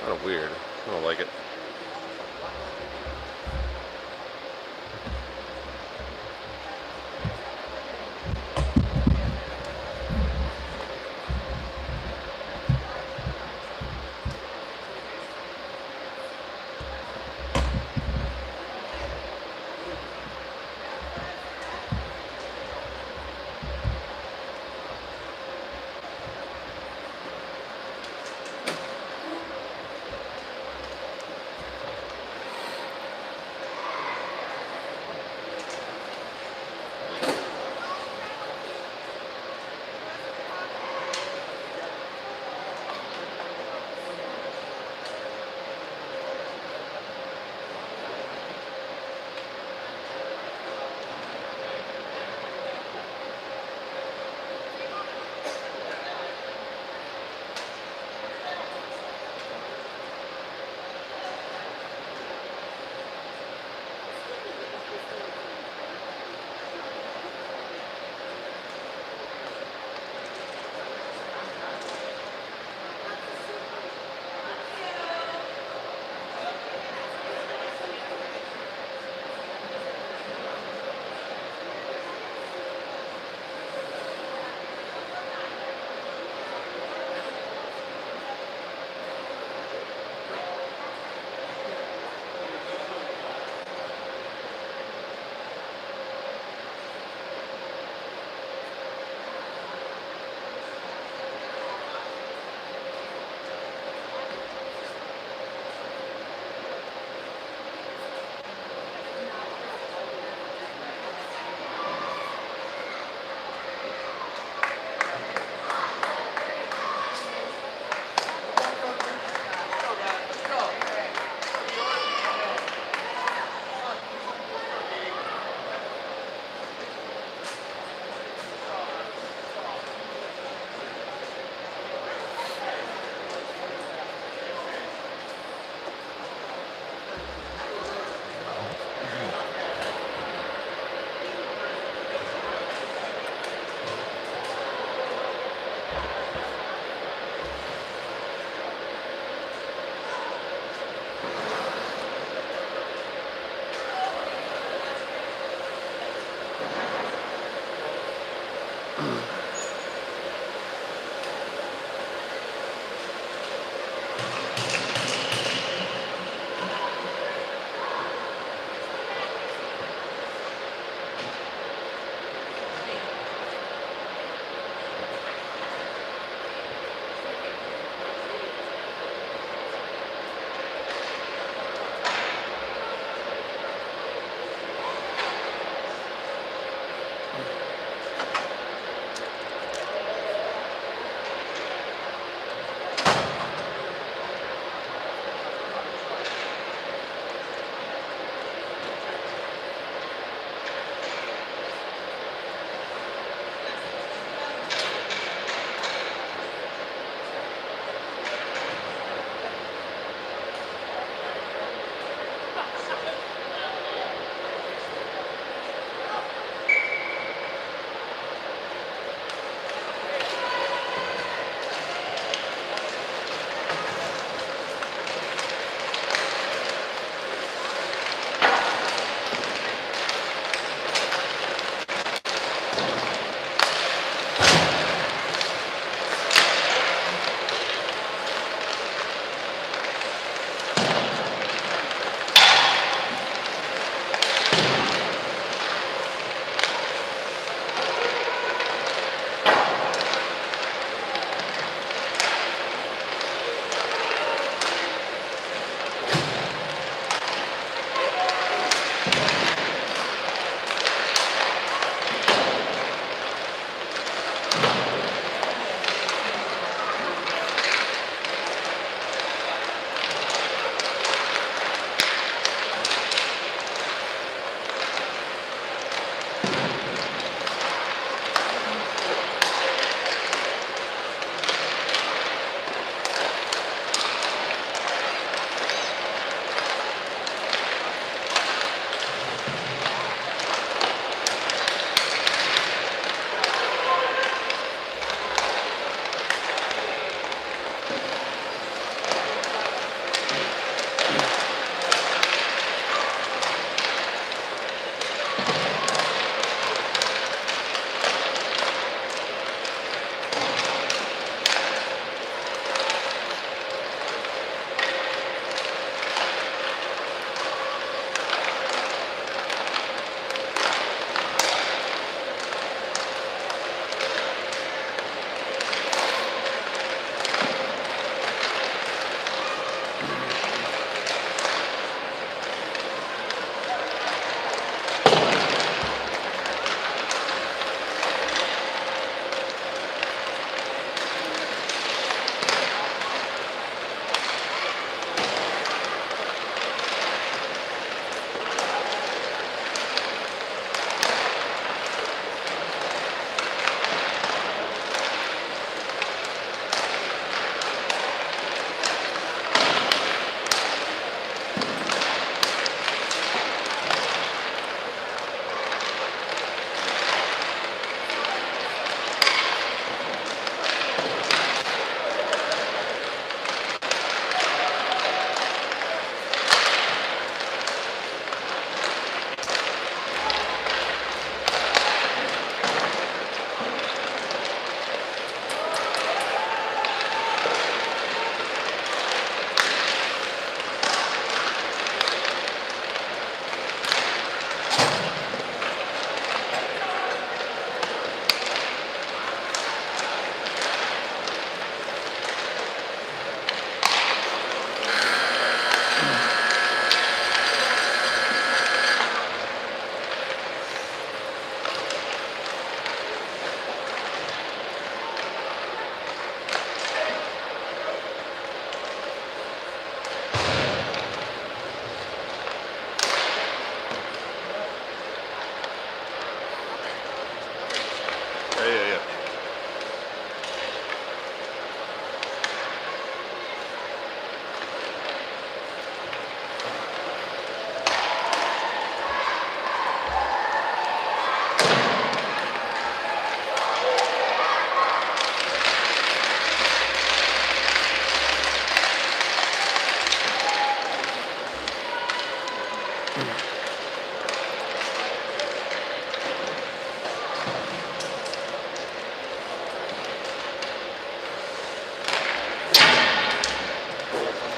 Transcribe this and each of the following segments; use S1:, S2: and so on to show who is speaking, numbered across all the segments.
S1: Kind of weird. I don't like it.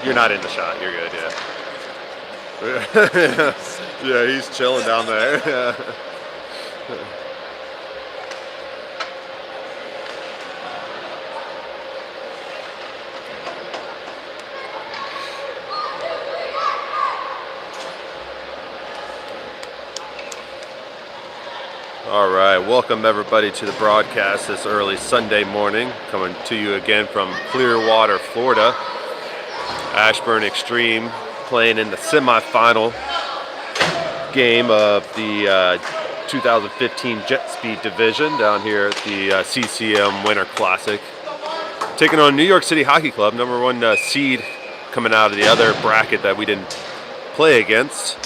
S1: You're not in the shot. You're good, yeah. Yeah, he's chilling down there. All right, welcome everybody to the broadcast this early Sunday morning. Coming to you again from Clearwater, Florida. Ashburn Xtreme playing in the semifinal game of the 2015 Jet Speed Division down here at the CCM Winter Classic. Taking on New York City Hockey Club, number one seed coming out of the other bracket that we didn't play against.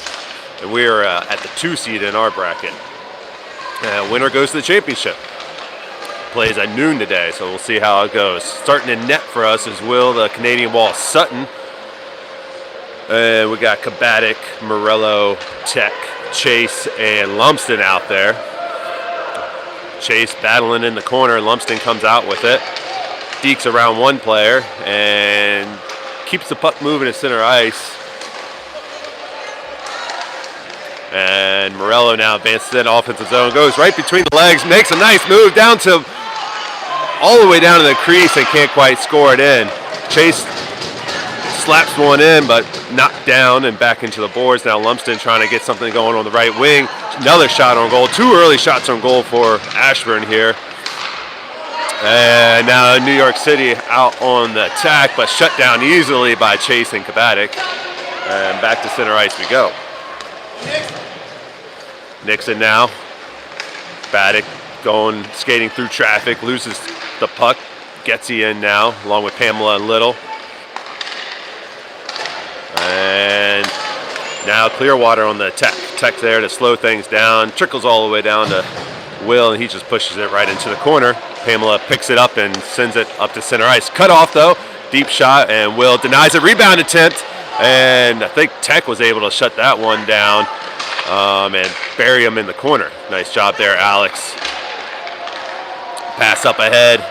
S1: And we're at the 2 seed in our bracket. Winner goes to the championship. Plays at noon today, so we'll see how it goes. Starting in net for us is Will, the Canadian Wall, Sutton. And we got Kabatic, Morello, Tech, Chase, and Lumsden out there. Chase battling in the corner. Lumsden comes out with it. Dekes around one player and keeps the puck moving to center ice. And Morello now advances in offensive zone, goes right between the legs, makes a nice move down to all the way down to the crease and can't quite score it in. Chase slaps one in, but knocked down and back into the boards. Now Lumsden trying to get something going on the right wing. Another shot on goal. 2 early shots on goal for Ashburn here. And now New York City out on the attack, but shut down easily by Chase and Kabatic. And back to center ice we go. Nixon now. Kabatic going, skating through traffic, loses the puck. Getsy in now, along with Pamela and Little. And now Clearwater on the attack. Tech there to slow things down. Trickles all the way down to Will, and he just pushes it right into the corner. Pamela picks it up and sends it up to center ice. Cut off though, deep shot, and Will denies a rebound attempt. And I think Tech was able to shut that one down and bury him in the corner. Nice job there, Alex. Pass up ahead.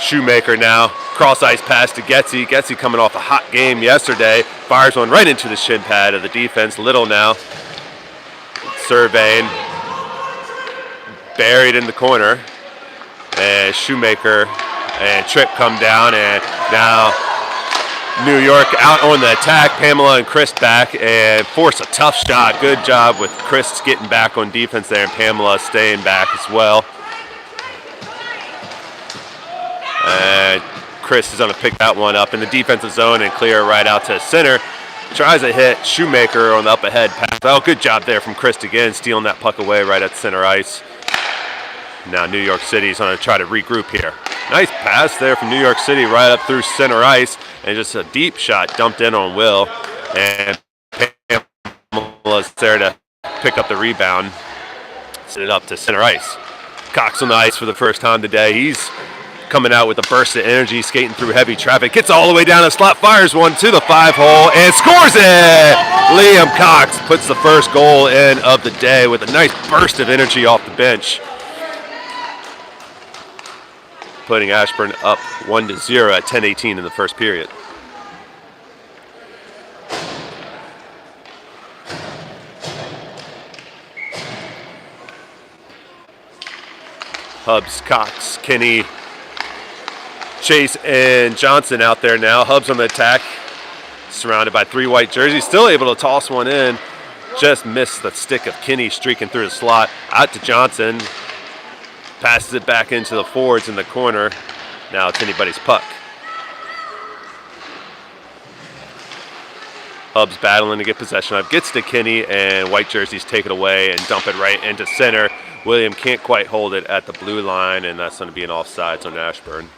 S1: Shoemaker now. Cross ice pass to Getsy. Getsy coming off a hot game yesterday. Fires one right into the shin pad of the defense. Little now. Surveying. Buried in the corner. And Shoemaker and Tripp come down, and now New York out on the attack. Pamela and Chris back and force a tough shot. Good job with Chris getting back on defense there, and Pamela staying back as well. And Chris is going to pick that one up in the defensive zone and clear right out to center. Tries a hit. Shoemaker on the up ahead pass. Oh, good job there from Chris again, stealing that puck away right at center ice. Now New York City's going to try to regroup here. Nice pass there from New York City right up through center ice, and just a deep shot dumped in on Will. And Pamela's there to pick up the rebound, send it up to center ice. Cox on the ice for the first time today. He's coming out with a burst of energy, skating through heavy traffic. Gets all the way down the slot, fires one to the 5-hole, and scores it! Liam Cox puts the first goal in of the day with a nice burst of energy off the bench, putting Ashburn up 1-0 at 10:18 in the first period. Hubbs, Cox, Kinney, Chase, and Johnson out there now. Hubbs on the attack, surrounded by 3 white jerseys. Still able to toss one in. Just missed the stick of Kinney streaking through the slot. Out to Johnson. Passes it back into the forwards in the corner. Now it's anybody's puck. Hubbs battling to get possession of. Gets to Kinney, and white jerseys take it away and dump it right into center. William can't quite hold it at the blue line, and that's going to be an offsides on Ashburn.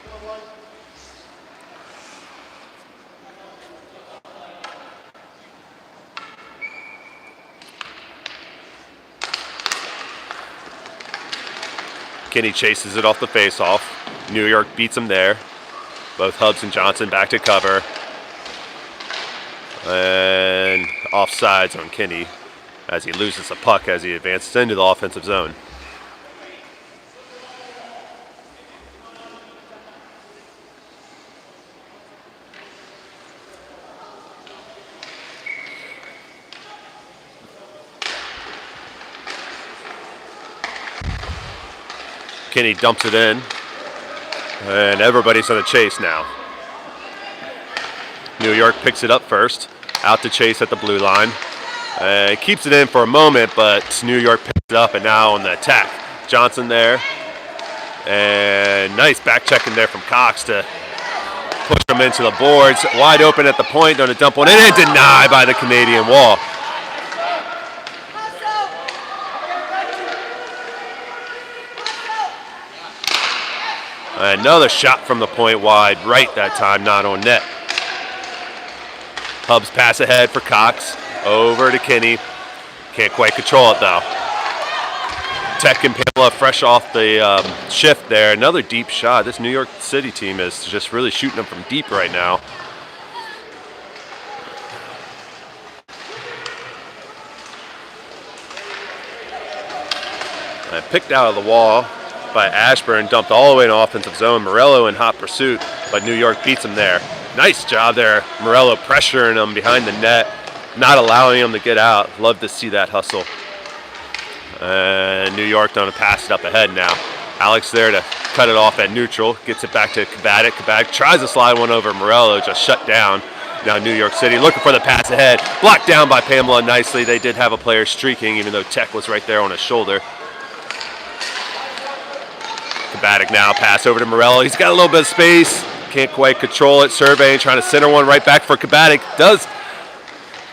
S1: Kinney chases it off the faceoff. New York beats him there. Both Hubbs and Johnson back to cover. And offsides on Kinney as he loses the puck as he advances into the offensive zone. Kinney dumps it in, and everybody's on the chase now. New York picks it up first, out to Chase at the blue line. Keeps it in for a moment, but New York picks it up and now on the attack. Johnson there, and nice back checking there from Cox to push him into the boards. Wide open at the point, going to dump one in and denied by the Canadian wall. Another shot from the point wide, right that time, not on net. Hubs pass ahead for Cox, over to Kinney. Can't quite control it though. Tech and Pamela fresh off the shift there. Another deep shot. This New York City team is just really shooting them from deep right now. And picked out of the wall by Ashburn, dumped all the way in offensive zone. Morello in hot pursuit, but New York beats him there. Nice job there. Morello pressuring him behind the net, not allowing him to get out. Love to see that hustle. And New York going to pass it up ahead now. Alex there to cut it off at neutral, gets it back to Kabatic. Kabatic tries to slide one over Morello, just shut down. Now New York City looking for the pass ahead. Blocked down by Pamela nicely. They did have a player streaking, even though Tech was right there on his shoulder. Kabatic now, pass over to Morello. He's got a little bit of space, can't quite control it. Surveying, trying to center one right back for Kabatic. Does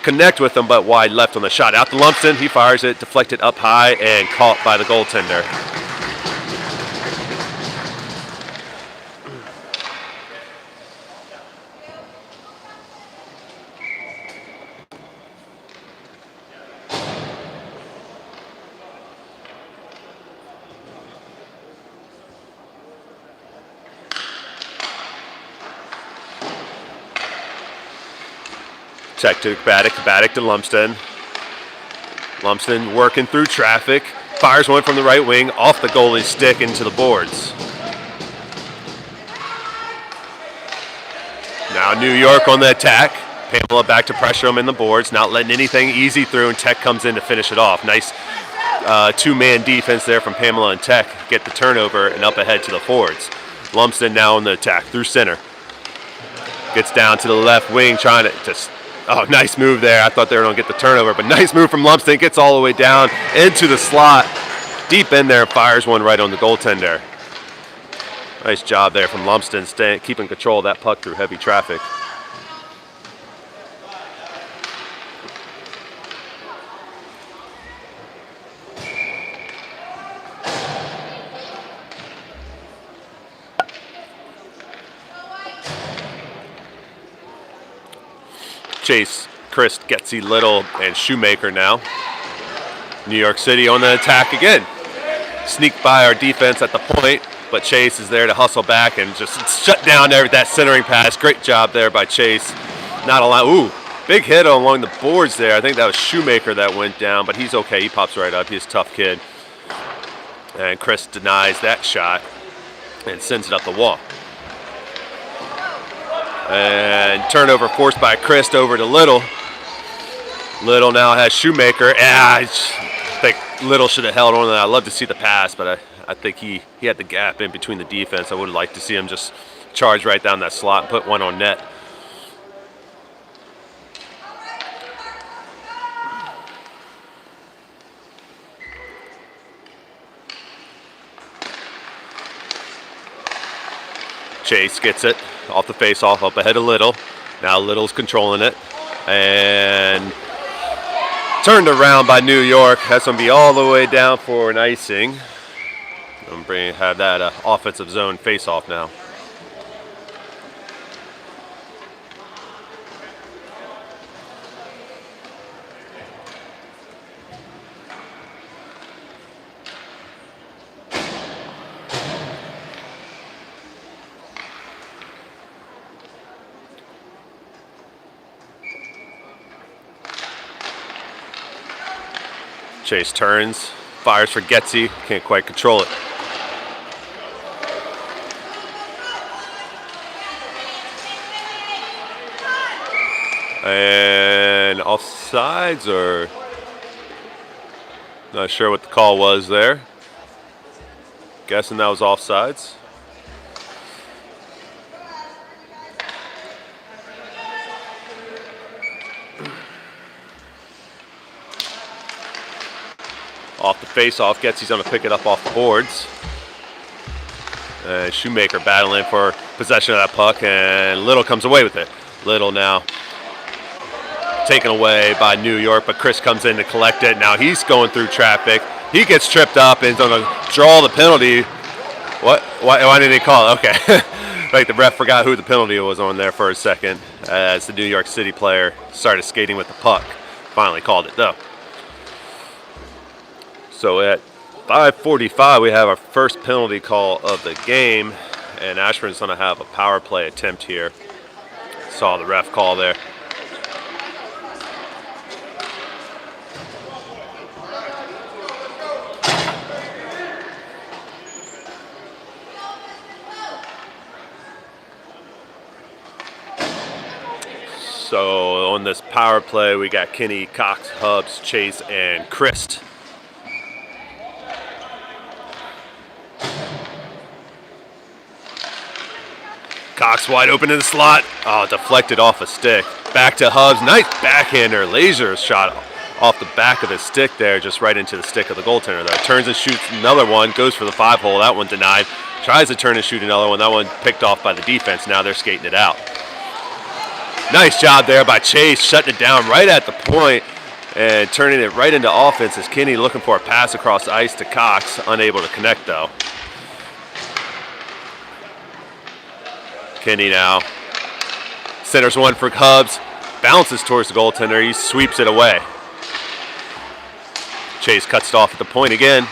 S1: connect with him, but wide left on the shot. Out to Lumsden, he fires it, deflected up high and caught by the goaltender. Tech to Kabatic, Kabatic to Lumsden. Lumsden working through traffic. Fires one from the right wing, off the goalie's stick into the boards. Now New York on the attack. Pamela back to pressure him in the boards, not letting anything easy through, and Tech comes in to finish it off. Nice two-man defense there from Pamela and Tech. Get the turnover and up ahead to the forwards. Lumsden now on the attack through center. Gets down to the left wing, trying to just... Oh, nice move there. I thought they were going to get the turnover, but nice move from Lumsden. Gets all the way down into the slot. Deep in there, fires one right on the goaltender. Nice job there from Lumsden, keeping control of that puck through heavy traffic. Chase, Chris, Getzy, Little, and Shoemaker now. New York City on the attack again. Sneak by our defense at the point, but Chase is there to hustle back and just shut down that centering pass. Great job there by Chase. Not allowed. Ooh, big hit along the boards there. I think that was Shoemaker that went down, but he's okay. He pops right up. He's a tough kid. And Chris denies that shot and sends it up the wall. And turnover forced by Christ over to Little. Little now has Shoemaker. I think Little should have held on to that. I'd love to see the pass, but I think he had the gap in between the defense. I would like to see him just charge right down that slot and put one on net. Chase gets it off the face-off, up ahead of Little. Now Little's controlling it. And turned around by New York. That's going to be all the way down for an icing. I'm going to have that offensive zone face-off now. Chase turns, fires for Getzy, can't quite control it. And offsides, or not sure what the call was there. Guessing that was offsides. Off the face-off, Getsy's going to pick it up off the boards. Shoemaker battling for possession of that puck, and Little comes away with it. Little now taken away by New York, but Chris comes in to collect it. Now he's going through traffic. He gets tripped up and is going to draw the penalty. What? Why didn't he call it? Okay. Like the ref forgot who the penalty was on there for a second as the New York City player started skating with the puck. Finally called it though. So at 5:45, we have our first penalty call of the game, and Ashburn's going to have a power play attempt here. Saw the ref call there. So on this power play, we got Kinney, Cox, Hubbs, Chase, and Christ. Cox wide open in the slot. Oh, deflected off a stick. Back to Hubbs. Nice backhander. Laser shot off the back of his stick there, just right into the stick of the goaltender there. Turns and shoots another one. Goes for the 5-hole. That one denied. Tries to turn and shoot another one. That one picked off by the defense. Now they're skating it out. Nice job there by Chase, shutting it down right at the point and turning it right into offense as Kinney looking for a pass across the ice to Cox. Unable to connect though. Kinney now centers one for Hubbs, bounces towards the goaltender, he sweeps it away. Chase cuts it off at the point again.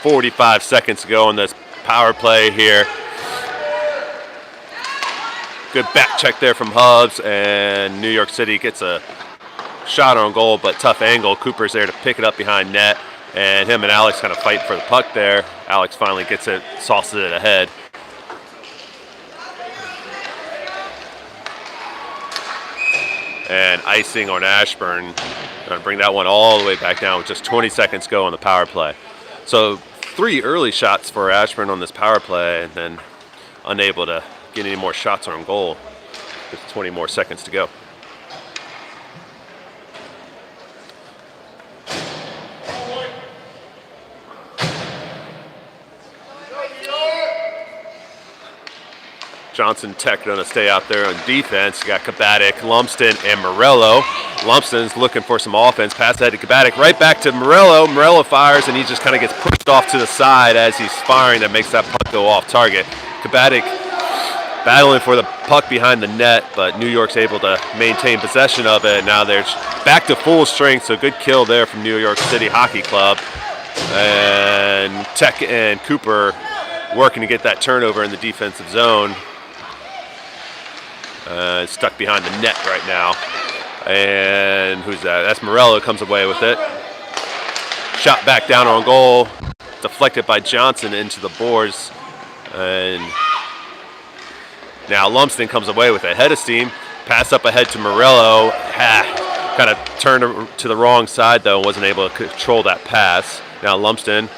S1: "45 seconds to go on this power play here. Good back check there from Hubbs, and New York City gets a shot on goal, but tough angle. Cooper's there to pick it up behind net, and him and Alex kind of fight for the puck there. Alex finally gets it, sauces it ahead. And icing on Ashburn. Going to bring that one all the way back down with just 20 seconds to go on the power play. So 3 early shots for Ashburn on this power play, and then unable to get any more shots on goal with 20 more seconds to go. Johnson Tech going to stay out there on defense. You got Kabatic, Lumsden, and Morello. Lumsden's looking for some offense. Pass ahead to Kabatic. Right back to Morello. Morello fires, and he just kind of gets pushed off to the side as he's firing. That makes that puck go off target. Kabatic battling for the puck behind the net, but New York's able to maintain possession of it. Now they're back to full strength, so good kill there from New York City Hockey Club. And Tech and Cooper working to get that turnover in the defensive zone. Stuck behind the net right now. And who's that? That's Morello, comes away with it. Shot back down on goal. Deflected by Johnson into the boards. And now Lumsden comes away with it. Head of steam. Pass up ahead to Morello. Kind of turned to the wrong side, though, and wasn't able to control that pass. Now Lumsden,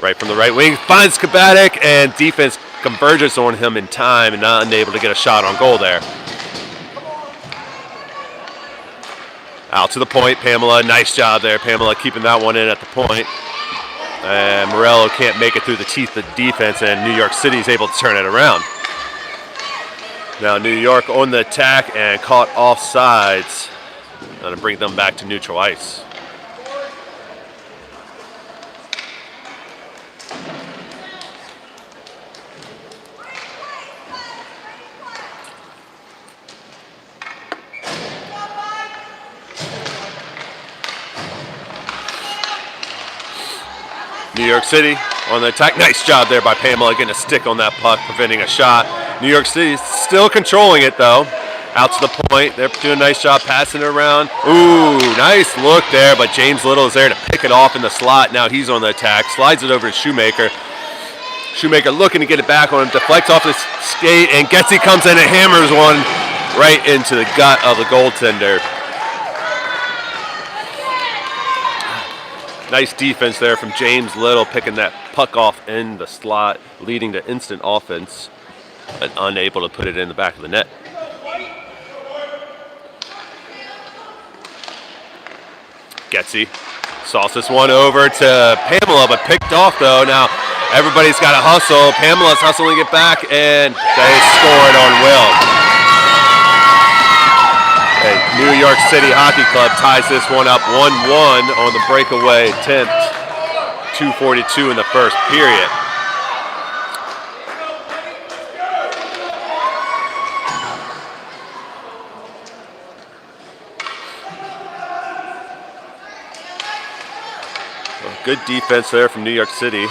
S1: right from the right wing, finds Kabatic, and defense converges on him in time and not unable to get a shot on goal there. Out to the point, Pamela. Nice job there, Pamela, keeping that one in at the point. And Morello can't make it through the teeth of the defense, and New York City is able to turn it around. Now New York on the attack and caught offsides. Going to bring them back to neutral ice. New York City on the attack. Nice job there by Pamela getting a stick on that puck, preventing a shot. New York City still controlling it though. Out to the point. They're doing a nice job passing it around. Ooh, nice look there, but James Little is there to pick it off in the slot. Now he's on the attack. Slides it over to Shoemaker. Shoemaker looking to get it back on him. Deflects off his skate, and Getsy comes in and hammers one right into the gut of the goaltender. Nice defense there from James Little, picking that puck off in the slot, leading to instant offense, but unable to put it in the back of the net. Getsy sauce this one over to Pamela, but picked off though. Now everybody's got to hustle. Pamela's hustling it back, and they scored on Will. And New York City Hockey Club ties this one up 1-1 on the breakaway attempt. 2:42 in the first period. Well, good defense there from New York City,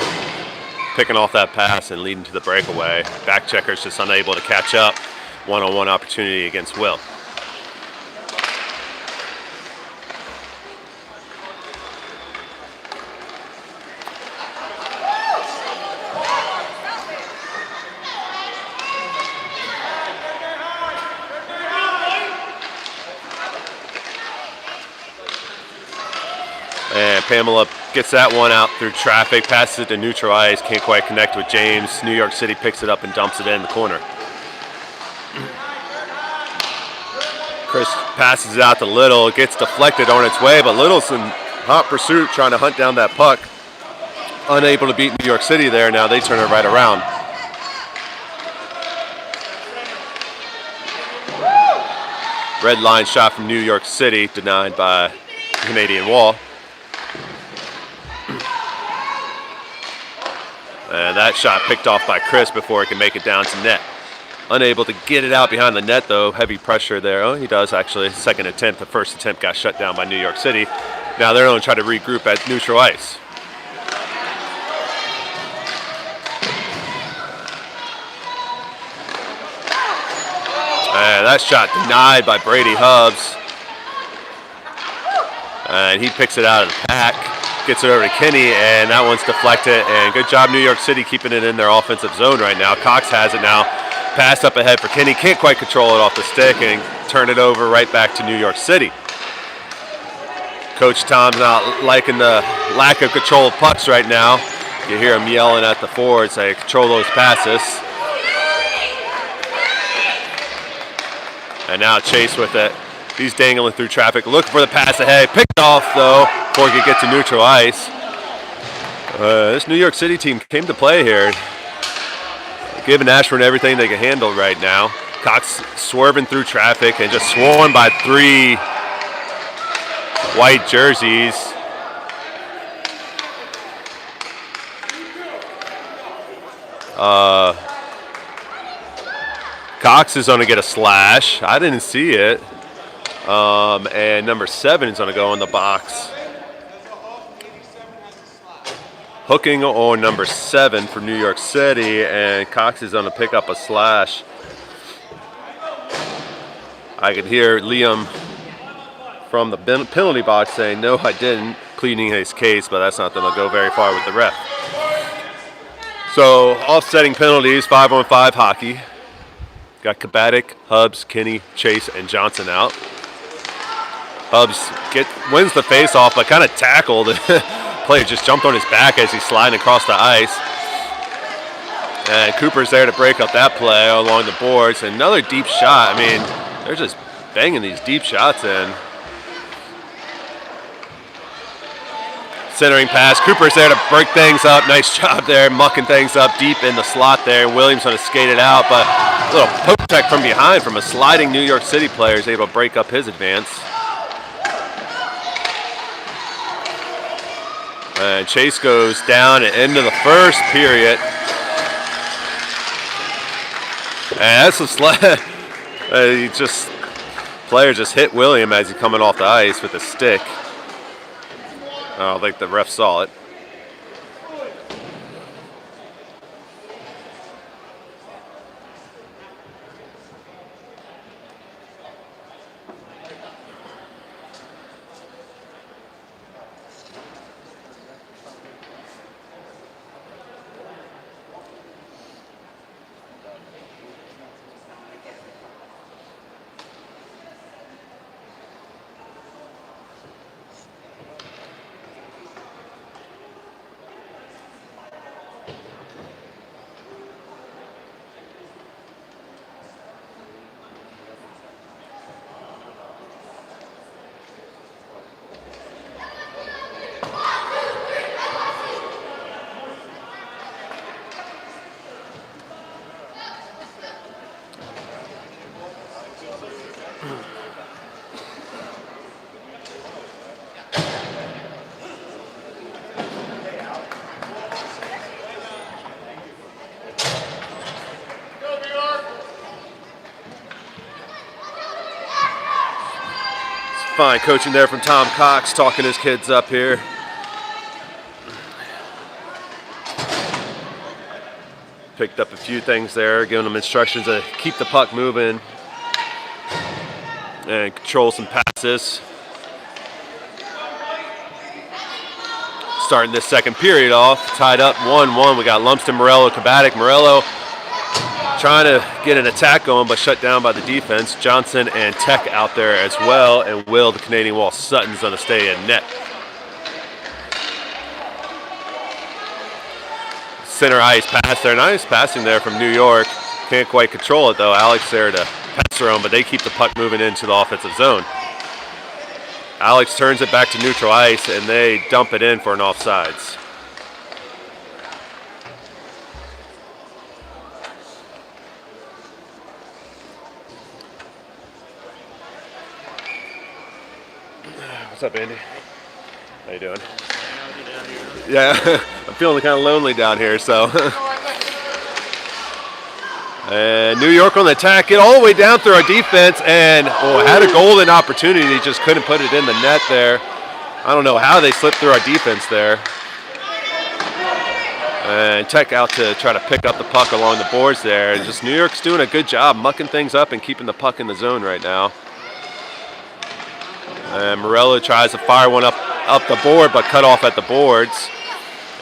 S1: picking off that pass and leading to the breakaway. Back checkers just unable to catch up. One-on-one opportunity against Will. And Pamela gets that one out through traffic, passes it to neutral ice, can't quite connect with James. New York City picks it up and dumps it in the corner. Chris passes it out to Little, it gets deflected on its way, but Little's in hot pursuit trying to hunt down that puck. Unable to beat New York City there, now they turn it right around. Red line shot from New York City, denied by the Canadian Wall. And that shot picked off by Chris before it can make it down to net. Unable to get it out behind the net though, heavy pressure there. Oh, he does actually. Second attempt, the first attempt got shut down by New York City. Now they're going to try to regroup at neutral ice. And that shot denied by Brady Hubbs. And he picks it out of the pack. Gets it over to Kenny, and that one's deflected. And good job, New York City, keeping it in their offensive zone right now. Cox has it now. Pass up ahead for Kenny. Can't quite control it off the stick and turn it over right back to New York City. Coach Tom's not liking the lack of control of pucks right now. You hear him yelling at the forwards, say, control those passes. And now Chase with it. He's dangling through traffic, looking for the pass ahead. Picked off, though, before he could get to neutral ice. This New York City team came to play here. Giving Ashburn everything they can handle right now. Cox swerving through traffic and just swarmed by three white jerseys. Cox is going to get a slash. I didn't see it. And number 7 is going to go in the box. Hooking on number 7 for New York City, and Cox is going to pick up a slash. I could hear Liam from the penalty box saying, no, I didn't, pleading his case, but that's not going to go very far with the ref. So, offsetting penalties, 5-on-5 hockey. Got Kabatic, Hubbs, Kinney, Chase, and Johnson out. Hubbs wins the faceoff, but kind of tackled. Player just jumped on his back as he's sliding across the ice. And Cooper's there to break up that play along the boards. Another deep shot. I mean, they're just banging these deep shots in. Centering pass. Cooper's there to break things up. Nice job there, mucking things up deep in the slot there. Williams going to skate it out, but a little poke check from behind from a sliding New York City player is able to break up his advance. And Chase goes down at end of the first period. And that's a player just hit William as he's coming off the ice with a stick. I don't think the ref saw it. Fine coaching there from Tom Cox, talking his kids up here. Picked up a few things there, giving them instructions to keep the puck moving and control some passes. Starting this second period off, tied up 1-1. We got Lumsden, Morello, Kabatic. Morello trying to get an attack going, but shut down by the defense. Johnson and Tech out there as well, and Will, the Canadian Wall Sutton's going to stay in net. Center ice pass there. Nice passing there from New York. Can't quite control it though. Alex there to pass around, but they keep the puck moving into the offensive zone. Alex turns it back to neutral ice, and they dump it in for an offsides. What's up, Andy? How you doing? Yeah, I'm feeling kind of lonely down here, so. And New York on the attack, get all the way down through our defense, and had a golden opportunity, just couldn't put it in the net there. I don't know how they slipped through our defense there. And Tech out to try to pick up the puck along the boards there. And just New York's doing a good job mucking things up and keeping the puck in the zone right now. And Morello tries to fire one up the board, but cut off at the boards.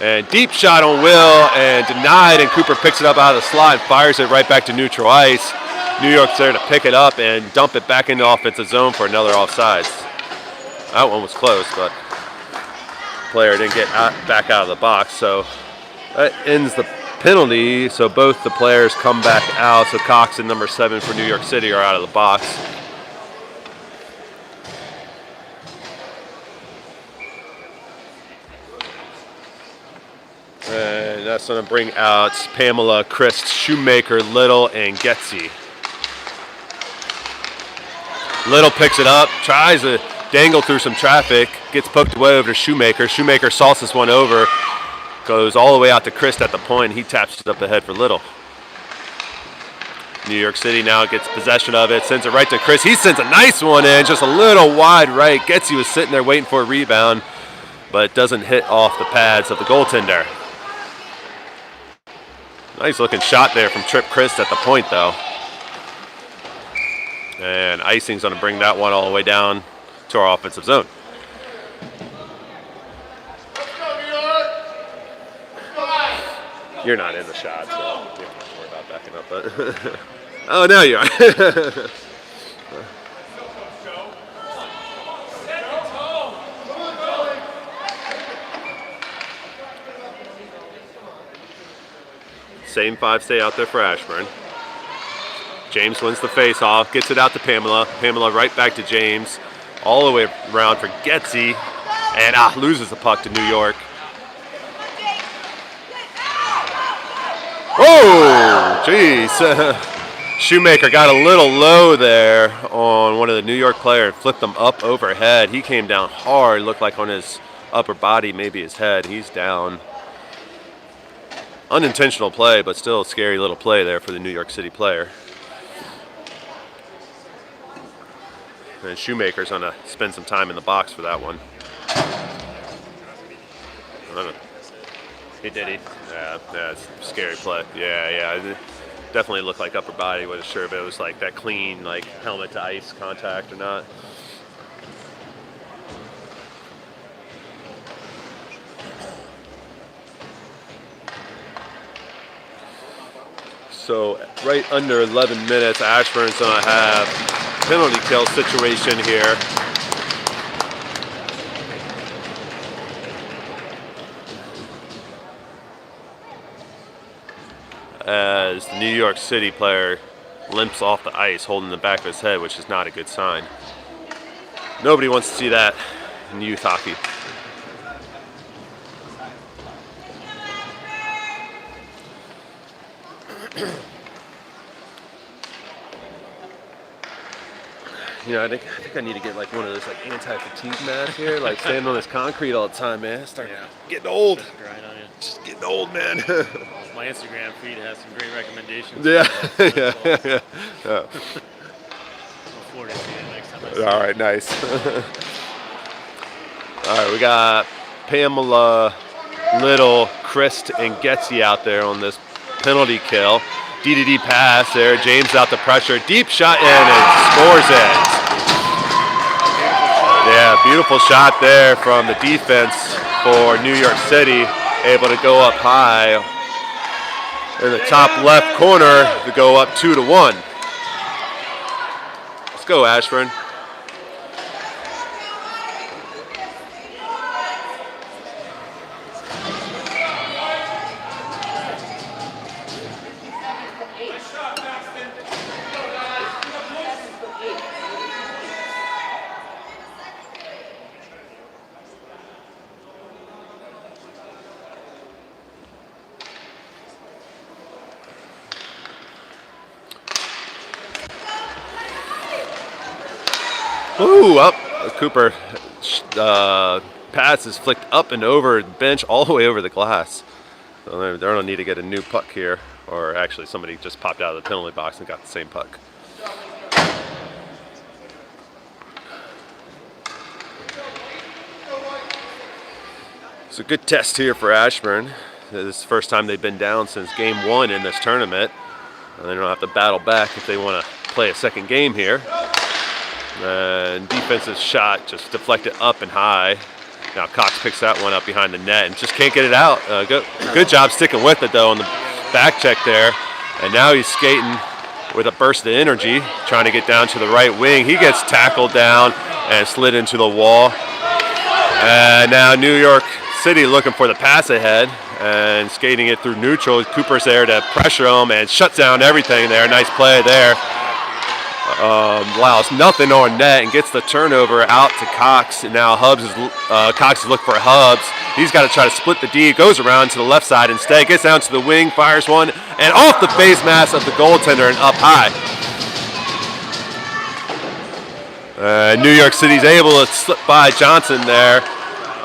S1: And deep shot on Will, and denied, and Cooper picks it up out of the slot and fires it right back to neutral ice. New York's there to pick it up and dump it back into offensive zone for another offsides. That one was close, but player didn't get back out of the box, so that ends the penalty. So both the players come back out, so Cox and number 7 for New York City are out of the box. And that's going to bring out Pamela, Christ, Shoemaker, Little, and Getzy. Little picks it up, tries to dangle through some traffic, gets poked away over to Shoemaker. Shoemaker sauces one over, goes all the way out to Christ at the point. He taps it up the head for Little. New York City now gets possession of it, sends it right to Chris. He sends a nice one in, just a little wide right. Getzy was sitting there waiting for a rebound, but it doesn't hit off the pads of the goaltender. Nice looking shot there from Trip Christ at the point though. And icing's going to bring that one all the way down to our offensive zone. You're not in the shot, so you don't have to worry about backing up. But oh, now you are. Same 5 stay out there for Ashburn. James wins the face-off, gets it out to Pamela. Pamela right back to James. All the way around for Getzy. And loses the puck to New York. Oh, jeez. Shoemaker got a little low there on one of the New York players. Flipped him up overhead. He came down hard. Looked like on his upper body, maybe his head. He's down. Unintentional play, but still a scary little play there for the New York City player. And Shoemaker's going to spend some time in the box for that one. He did. Yeah, it's a scary play. Yeah. It definitely looked like upper body. Wasn't sure if it was like that clean, like helmet to ice contact or not. So right under 11 minutes, Ashburn's going to have a penalty kill situation here. As the New York City player limps off the ice holding the back of his head, which is not a good sign. Nobody wants to see that in youth hockey. You know, I think I need to get like one of those like anti-fatigue mats here, like standing on this concrete all the time, man. Getting old.
S2: Grind on you.
S1: Just getting old, man.
S2: My Instagram feed has some great recommendations.
S1: Yeah.
S2: I'll forward it to you next time I
S1: All right, nice. All right, we got Pamela, Little, Christ, and Getzy out there on this penalty kill. DDD pass there. James out the pressure. Deep shot in and scores it. Yeah, beautiful shot there from the defense for New York City. Able to go up high in the top left corner to go up 2-1. Let's go, Ashburn. Ooh, up. Cooper pass is flicked up and over the bench all the way over the glass. So they're going to need to get a new puck here. Or actually somebody just popped out of the penalty box and got the same puck. It's a good test here for Ashburn. This is the first time they've been down since game 1 in this tournament. And they don't have to battle back if they want to play a second game here. And defensive shot just deflected up and high. Now Cox picks that one up behind the net and just can't get it out. Good job sticking with it though on the back check there. And now he's skating with a burst of energy, trying to get down to the right wing. He gets tackled down and slid into the wall. And now New York City looking for the pass ahead and skating it through neutral. Cooper's there to pressure him and shuts down everything there. Nice play there. Allows nothing on net and gets the turnover out to Cox. And now Cox is looking for Hubs. He's got to try to split the D. Goes around to the left side instead. Gets down to the wing, fires one, and off the face mask of the goaltender and up high. New York City's able to slip by Johnson there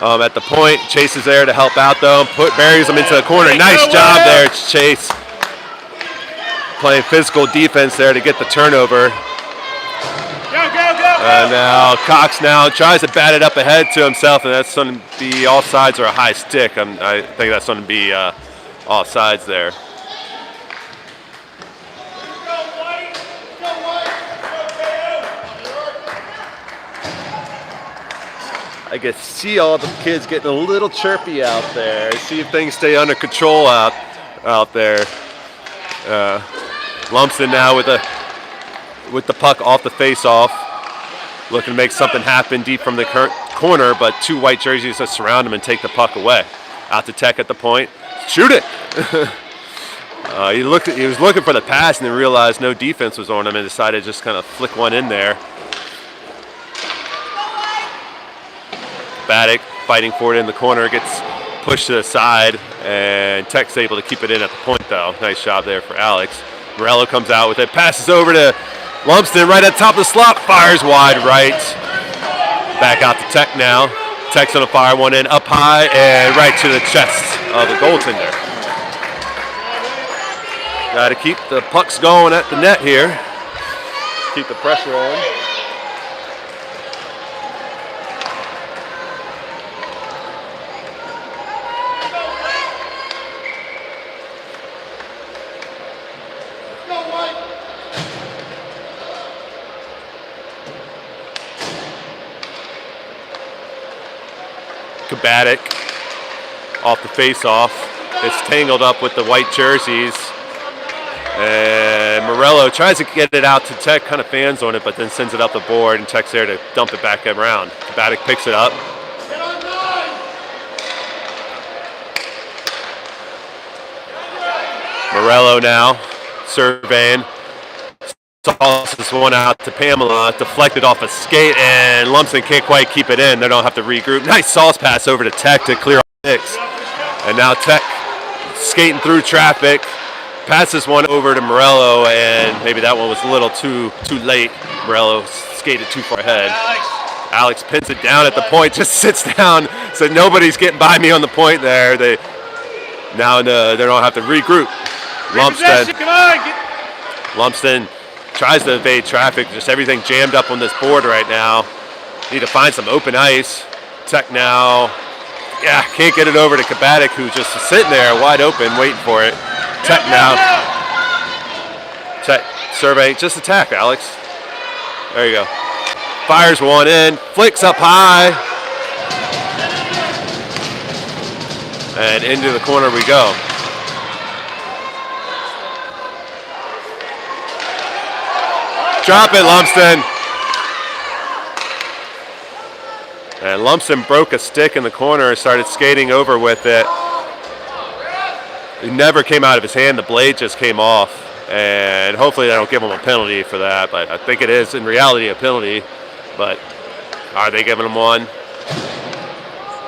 S1: at the point. Chase is there to help out though. Buries him into the corner. Nice job there, Chase. Playing physical defense there to get the turnover. And now Cox now tries to bat it up ahead to himself, and that's going to be offsides or a high stick. I think that's going to be offsides there. I can see all the kids getting a little chirpy out there. See if things stay under control out there. Lumpson now with the puck off the face-off. Looking to make something happen deep from the corner, but two white jerseys that surround him and take the puck away. Out to Tech at the point. Shoot it! He was looking for the pass and then realized no defense was on him and decided to just kind of flick one in there. Baddock fighting for it in the corner, gets pushed to the side, and Tech's able to keep it in at the point though. Nice job there for Alex. Morello comes out with it, passes over to Lumpston right at top of the slot, fires wide right. Back out to Tech now. Tech's gonna fire one in up high and right to the chest of the goaltender. Got to keep the pucks going at the net here. Keep the pressure on. Baddock off the face-off. It's tangled up with the white jerseys. And Morello tries to get it out to Tech, kind of fans on it, but then sends it up the board, and Tech's there to dump it back around. Baddock picks it up. Morello now surveying. Tosses one out to Pamela, deflected off a skate, and Lumpson can't quite keep it in. They don't have to regroup. Nice sauce pass over to Tech to clear off Hicks. And now Tech skating through traffic, passes one over to Morello, and maybe that one was a little too late. Morello skated too far ahead. Alex pins it down at the point, just sits down, so nobody's getting by me on the point there. They don't have to regroup. Lumpston tries to evade traffic. Just everything jammed up on this board right now. Need to find some open ice. Tech now, yeah, can't get it over to Kabatic, who's just sitting there wide open waiting for it. Tech now. Tech survey, just attack, Alex. There you go. Fires one in, flicks up high. And into the corner we go. Drop it, Lumsden. And Lumsden broke a stick in the corner and started skating over with it. It never came out of his hand. The blade just came off. And hopefully they don't give him a penalty for that. But I think it is in reality a penalty. But are they giving him one?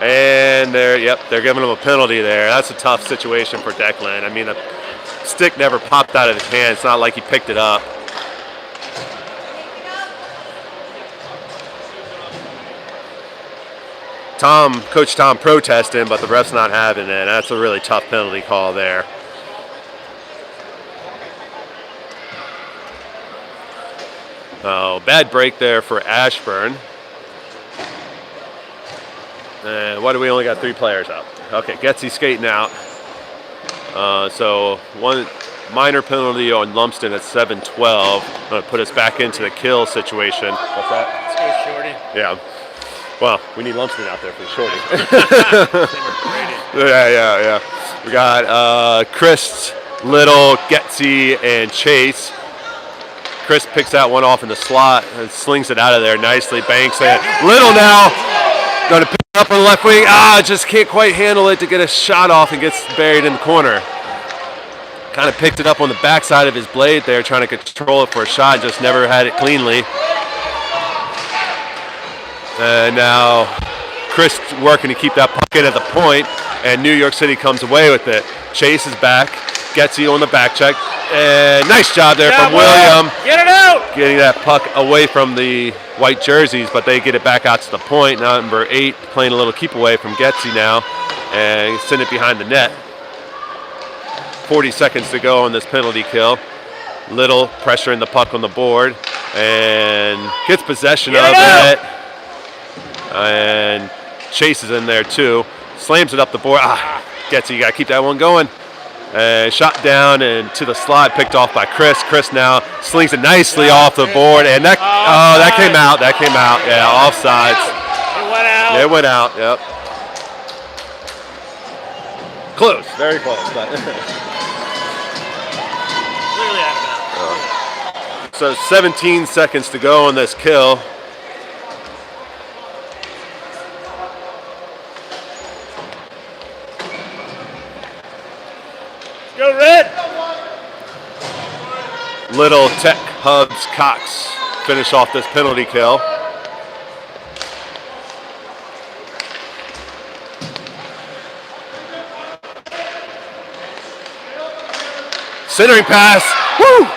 S1: And they're giving him a penalty there. That's a tough situation for Declan. I mean, the stick never popped out of his hand. It's not like he picked it up. Coach Tom protesting, but the ref's not having it. That's a really tough penalty call there. Oh, bad break there for Ashburn. And why do we only got 3 players out? Okay, Getsy skating out. So one minor penalty on Lumsden at 7-12. Going to put us back into the kill situation. What's that?
S2: Let's go, Shorty.
S1: Yeah. Well, we need Lumsden out there for the shorty. Yeah. We got Chris, Little, Getsy, and Chase. Chris picks that one off in the slot and slings it out of there nicely. Banks it. Little now going to pick it up on the left wing. Just can't quite handle it to get a shot off and gets buried in the corner. Kind of picked it up on the backside of his blade there, trying to control it for a shot. Just never had it cleanly. And now Chris working to keep that puck in at the point, and New York City comes away with it. Chase is back, Getsy on the back check, and nice job there from William.
S2: Get it out!
S1: Getting that puck away from the white jerseys, but they get it back out to the point. Now number 8 playing a little keep away from Getsy now, and send it behind the net. 40 seconds to go on this penalty kill. Little pressuring the puck on the board, and gets possession of it. And Chase is in there too. Slams it up the board. Getsy, you got to keep that one going. And shot down and to the slot, picked off by Chris. Chris now slings it nicely off the board. And that came out. That came out. Yeah, offsides.
S2: It went out.
S1: It went out, yep. Close, very close.
S2: Clearly out of bounds.
S1: So 17 seconds to go on this kill.
S2: Go Red!
S1: Little, Tech, Hubs, Cox finish off this penalty kill. Centering pass. Woo!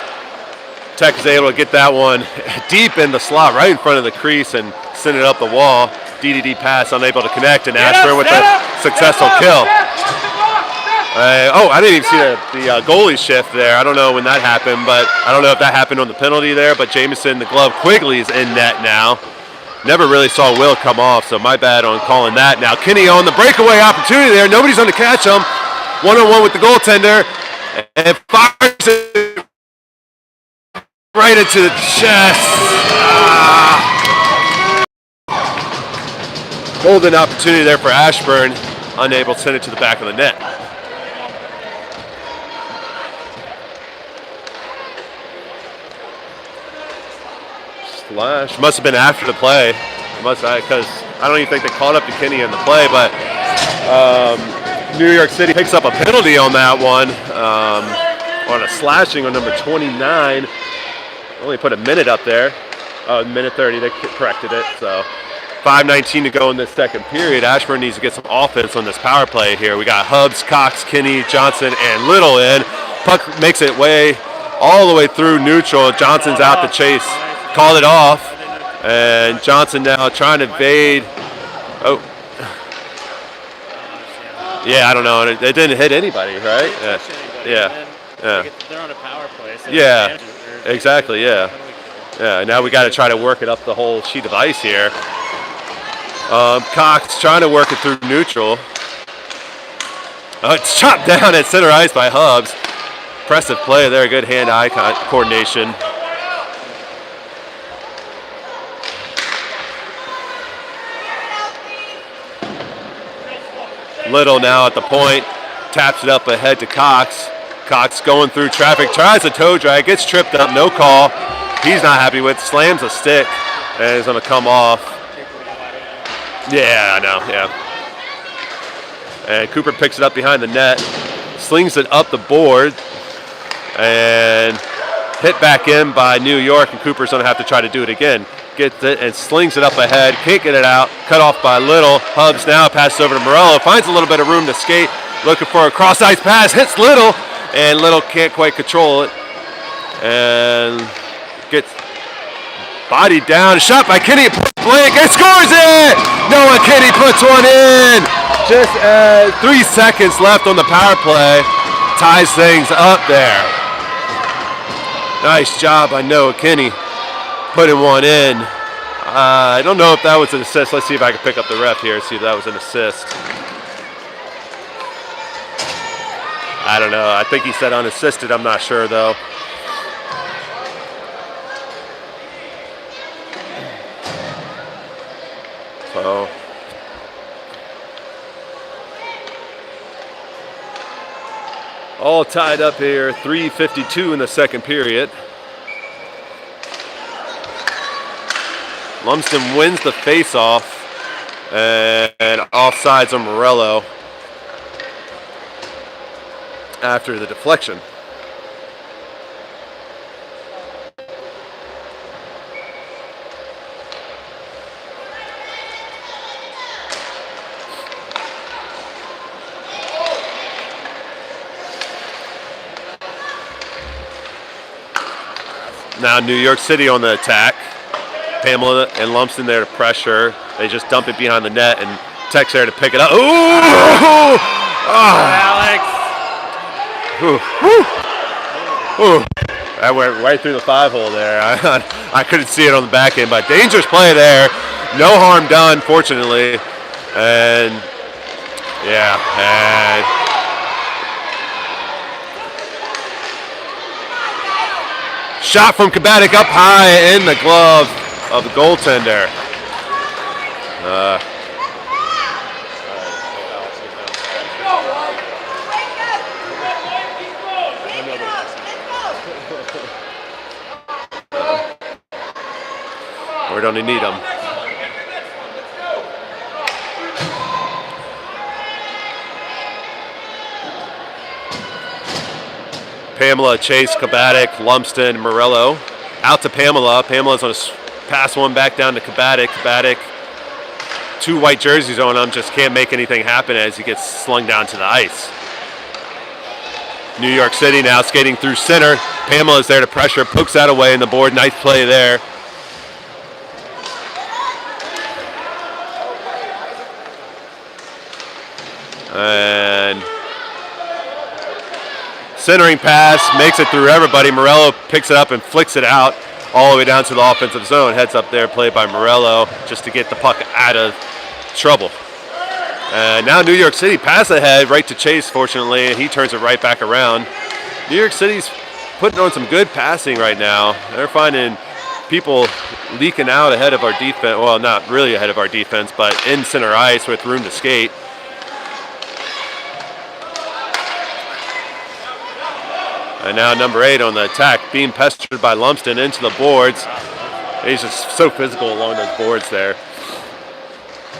S1: Tech is able to get that one deep in the slot, right in front of the crease, and send it up the wall. DDD pass, unable to connect, and Ashburn with a successful kill. I didn't even see the goalie shift there. I don't know when that happened, but I don't know if that happened on the penalty there. But Jamison, the glove, Quigley's in net now. Never really saw Will come off, so my bad on calling that. Now Kinney on the breakaway opportunity there. Nobody's going to catch him. 1-on-1 with the goaltender, and fires it right into the chest. Golden opportunity there for Ashburn. Unable to send it to the back of the net. Slash must have been after the play. Because I don't even think they caught up to Kinney in the play, but New York City picks up a penalty on that one on a slashing on number 29. Only put a minute up there. Minute 30, they corrected it. So 5:19 to go in this second period. Ashburn needs to get some offense on this power play here. We got Hubs, Cox, Kinney, Johnson, and Little in. Puck makes it all the way through neutral. Johnson's out to chase. Called it off. And Johnson now trying to evade. Oh. Yeah, I don't know. It didn't hit anybody, right? Yeah.
S2: They're on a power play. So
S1: yeah. Exactly, yeah. Yeah, now we got to try to work it up the whole sheet of ice here. Cox trying to work it through neutral. It's chopped down at center ice by Hubs. Impressive play there, good hand-eye coordination. Little now at the point, taps it up ahead to Cox. Cox going through traffic, tries a toe drag, gets tripped up, no call. He's not happy with, slams a stick, and is going to come off. Yeah, I know, yeah. And Cooper picks it up behind the net, slings it up the board, and hit back in by New York, and Cooper's going to have to try to do it again. Gets it and slings it up ahead, can't get it out, cut off by Little. Hubs now passes over to Morello, finds a little bit of room to skate, looking for a cross-ice pass, hits Little, and Little can't quite control it, and gets bodied down, shot by Kenny, blank, and scores it! Noah Kenny puts one in! Just 3 seconds left on the power play, ties things up there. Nice job by Noah Kenny putting one in. I don't know if that was an assist. Let's see if I can pick up the ref here and see if that was an assist. I don't know. I think he said unassisted. I'm not sure though. So all tied up here, 3:52 in the second period. Lumsden wins the face-off, and offsides on Morello after the deflection. Now New York City on the attack. Pamela and Lumsden there to pressure. They just dump it behind the net, and Tech's there to pick it up. Ooh! Oh.
S2: Alex!
S1: Ooh. Ooh. That went right through the 5-hole there. I couldn't see it on the back end, but dangerous play there. No harm done, fortunately. And, yeah. And shot from Kabatic up high in the glove of the goaltender. We don't need them. Pamela, Chase, Kabatic, Lumsden, Morello. Out to Pamela. Pamela's on a pass one back down to Kabatic. Kabatic, 2 white jerseys on him, just can't make anything happen as he gets slung down to the ice. New York City now skating through center. Pamela's there to pressure, pokes that away in the board. Nice play there. And centering pass, makes it through everybody. Morello picks it up and flicks it out all the way down to the offensive zone. Heads up there, played by Morello, just to get the puck out of trouble. And now New York City pass ahead right to Chase, fortunately, and he turns it right back around. New York City's putting on some good passing right now. They're finding people leaking out ahead of our defense. Well, not really ahead of our defense, but in center ice with room to skate. And now number 8 on the attack, being pestered by Lumsden into the boards. He's just so physical along those boards there.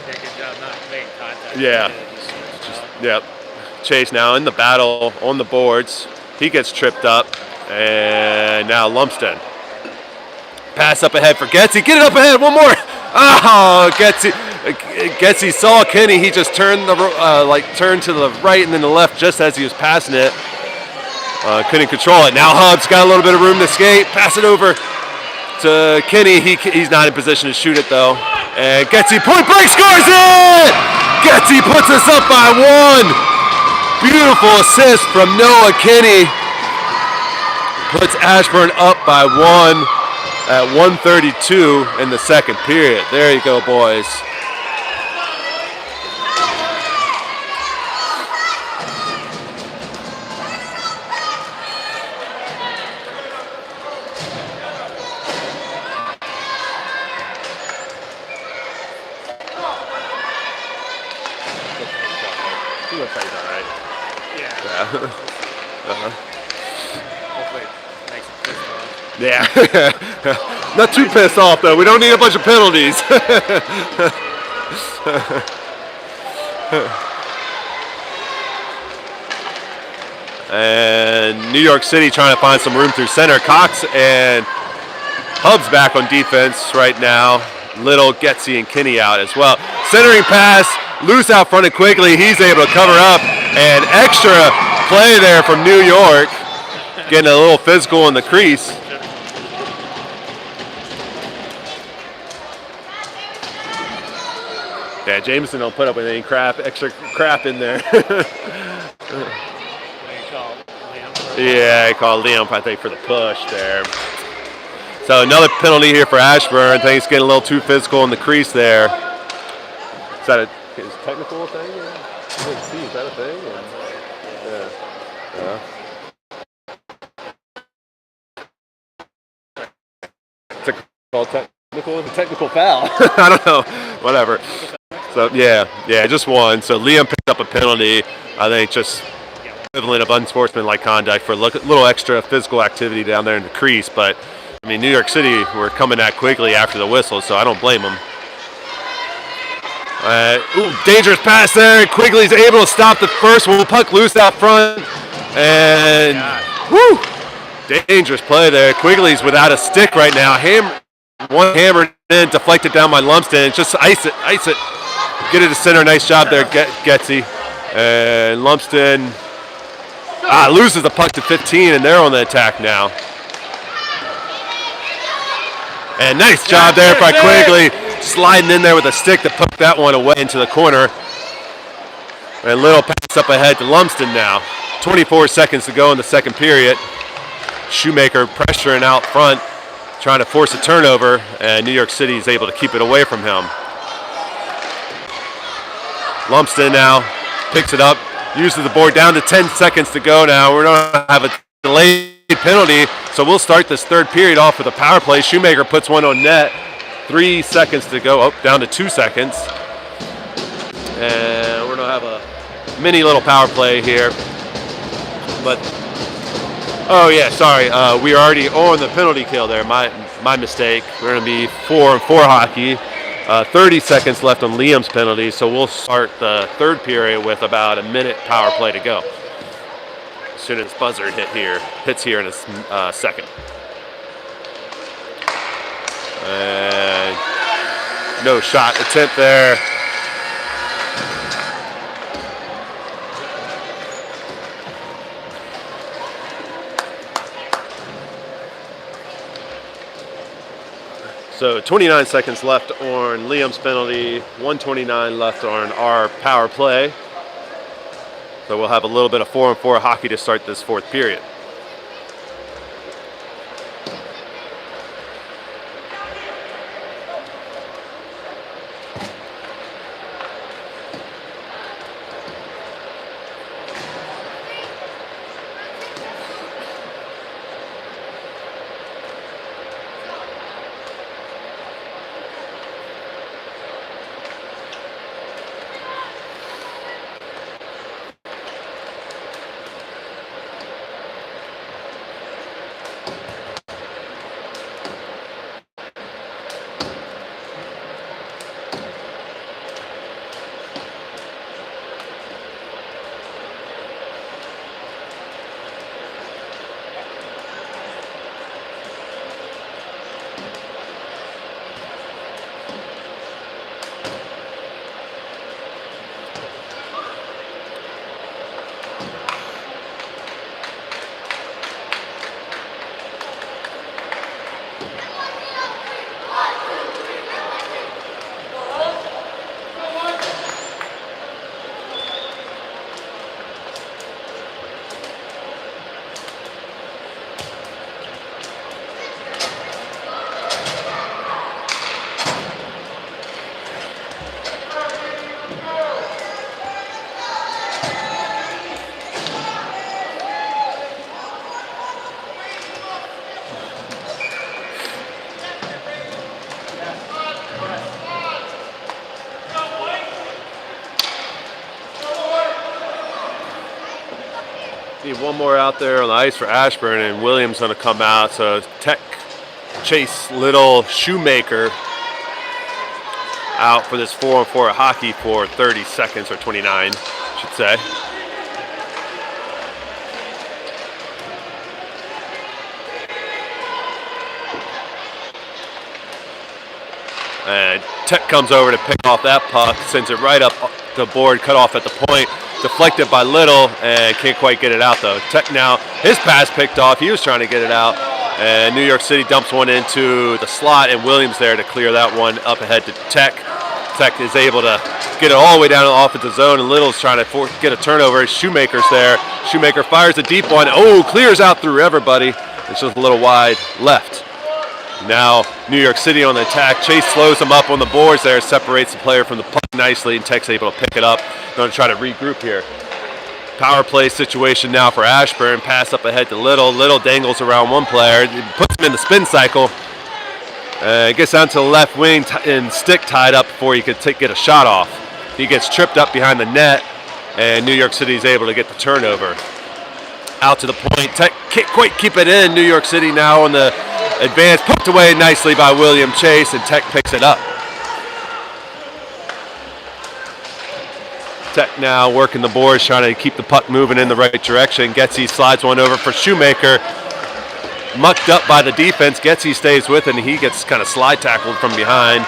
S2: Good job not making contact.
S1: Yeah. Yep. Chase now in the battle on the boards. He gets tripped up. And now Lumsden. Pass up ahead for Getzy. Get it up ahead. One more. Oh, Getzy saw Kenny. He just turned turned to the right and then the left just as he was passing it. Couldn't control it. Now Hubs got a little bit of room to skate. Pass it over to Kenny. He's not in position to shoot it though. And Getzy point break scores it! Getzy puts us up by 1. Beautiful assist from Noah Kenny. puts Ashburn up by 1 at 1:32 in the second period. There you go, boys. He looks like he's all right.
S2: Yeah.
S1: Uh-huh.
S2: Hopefully it makes him pissed off.
S1: Yeah. Not too pissed off, though. We don't need a bunch of penalties. And New York City trying to find some room through center. Cox and Hub's back on defense right now. Little, Getsy, and Kinney out as well. Centering pass, loose out front and quickly. He's able to cover up. And extra play there from New York. Getting a little physical in the crease. Yeah, Jameson don't put up with any extra crap in there. Yeah, I called Liam, I think, for the push there. So another penalty here for Ashburn. I think he's getting a little too physical in the crease there. Is that a technical thing? I didn't see. Is that a thing? Yeah. It's called technical. It's a technical foul. I don't know. Whatever. So yeah, just one. So Liam picked up a penalty. I think just equivalent of unsportsmanlike conduct for a little extra physical activity down there in the crease. But I mean, New York City were coming at quickly after the whistle, so I don't blame them. Dangerous pass there. Quigley's able to stop the first one. Puck loose out front, and dangerous play there. Quigley's without a stick right now. One hammered in, deflected down by Lumsden. Just ice it. Get it to center. Nice job there, Getsy. And Lumsden loses the puck to 15, and they're on the attack now. And nice job there by Quigley, sliding in there with a stick to poke that one away into the corner. And little pass up ahead to Lumsden now. 24 seconds to go in the second period. Shoemaker pressuring out front, trying to force a turnover, and New York City is able to keep it away from him. Lumsden now picks it up, uses the board, down to 10 seconds to go now. We're going to have a delayed penalty, so we'll start this third period off with a power play. Shoemaker puts one on net. 3 seconds to go. Down to 2 seconds. And we're going to have a mini little power play here. But, we are already on the penalty kill there. My mistake. We're going to be 4-on-4 hockey. 30 seconds left on Liam's penalty, so we'll start the third period with about a minute power play to go. As soon as buzzer hits here in a second. And no shot attempt there. So 29 seconds left on Liam's penalty, 1:29 left on our power play. So we'll have a little bit of 4-on-4 hockey to start this fourth period. one more out there on the ice for Ashburn, and Williams going to come out. So Tech chase Little Shoemaker out for this 4-on-4 hockey for 30 seconds, or 29, I should say. And Tech comes over to pick off that puck, sends it right up the board, cut off at the point, deflected by Little, and can't quite get it out though. Tech now, his pass picked off, he was trying to get it out, and New York City dumps one into the slot, and Williams there to clear that one up ahead to Tech. Tech is able to get it all the way down to the offensive zone, and Little's trying to get a turnover. Shoemaker's there. Shoemaker fires a deep one. Oh, clears out through everybody. It's just a little wide left. Now New York City on the attack. Chase slows them up on the boards there, separates the player from the puck nicely, and Tech's able to pick it up. Going to try to regroup here. Power play situation now for Ashburn. Pass up ahead to Little. Little dangles around one player, puts him in the spin cycle. Gets down to the left wing and stick tied up before he could get a shot off. He gets tripped up behind the net, and New York City is able to get the turnover. Out to the point. Tech can't quite keep it in. New York City now on the advance, poked away nicely by William Chase, and Tech picks it up. Tech now working the boards, trying to keep the puck moving in the right direction. Getzey slides one over for Shoemaker. Mucked up by the defense. Getzey stays with it, and he gets kind of slide tackled from behind.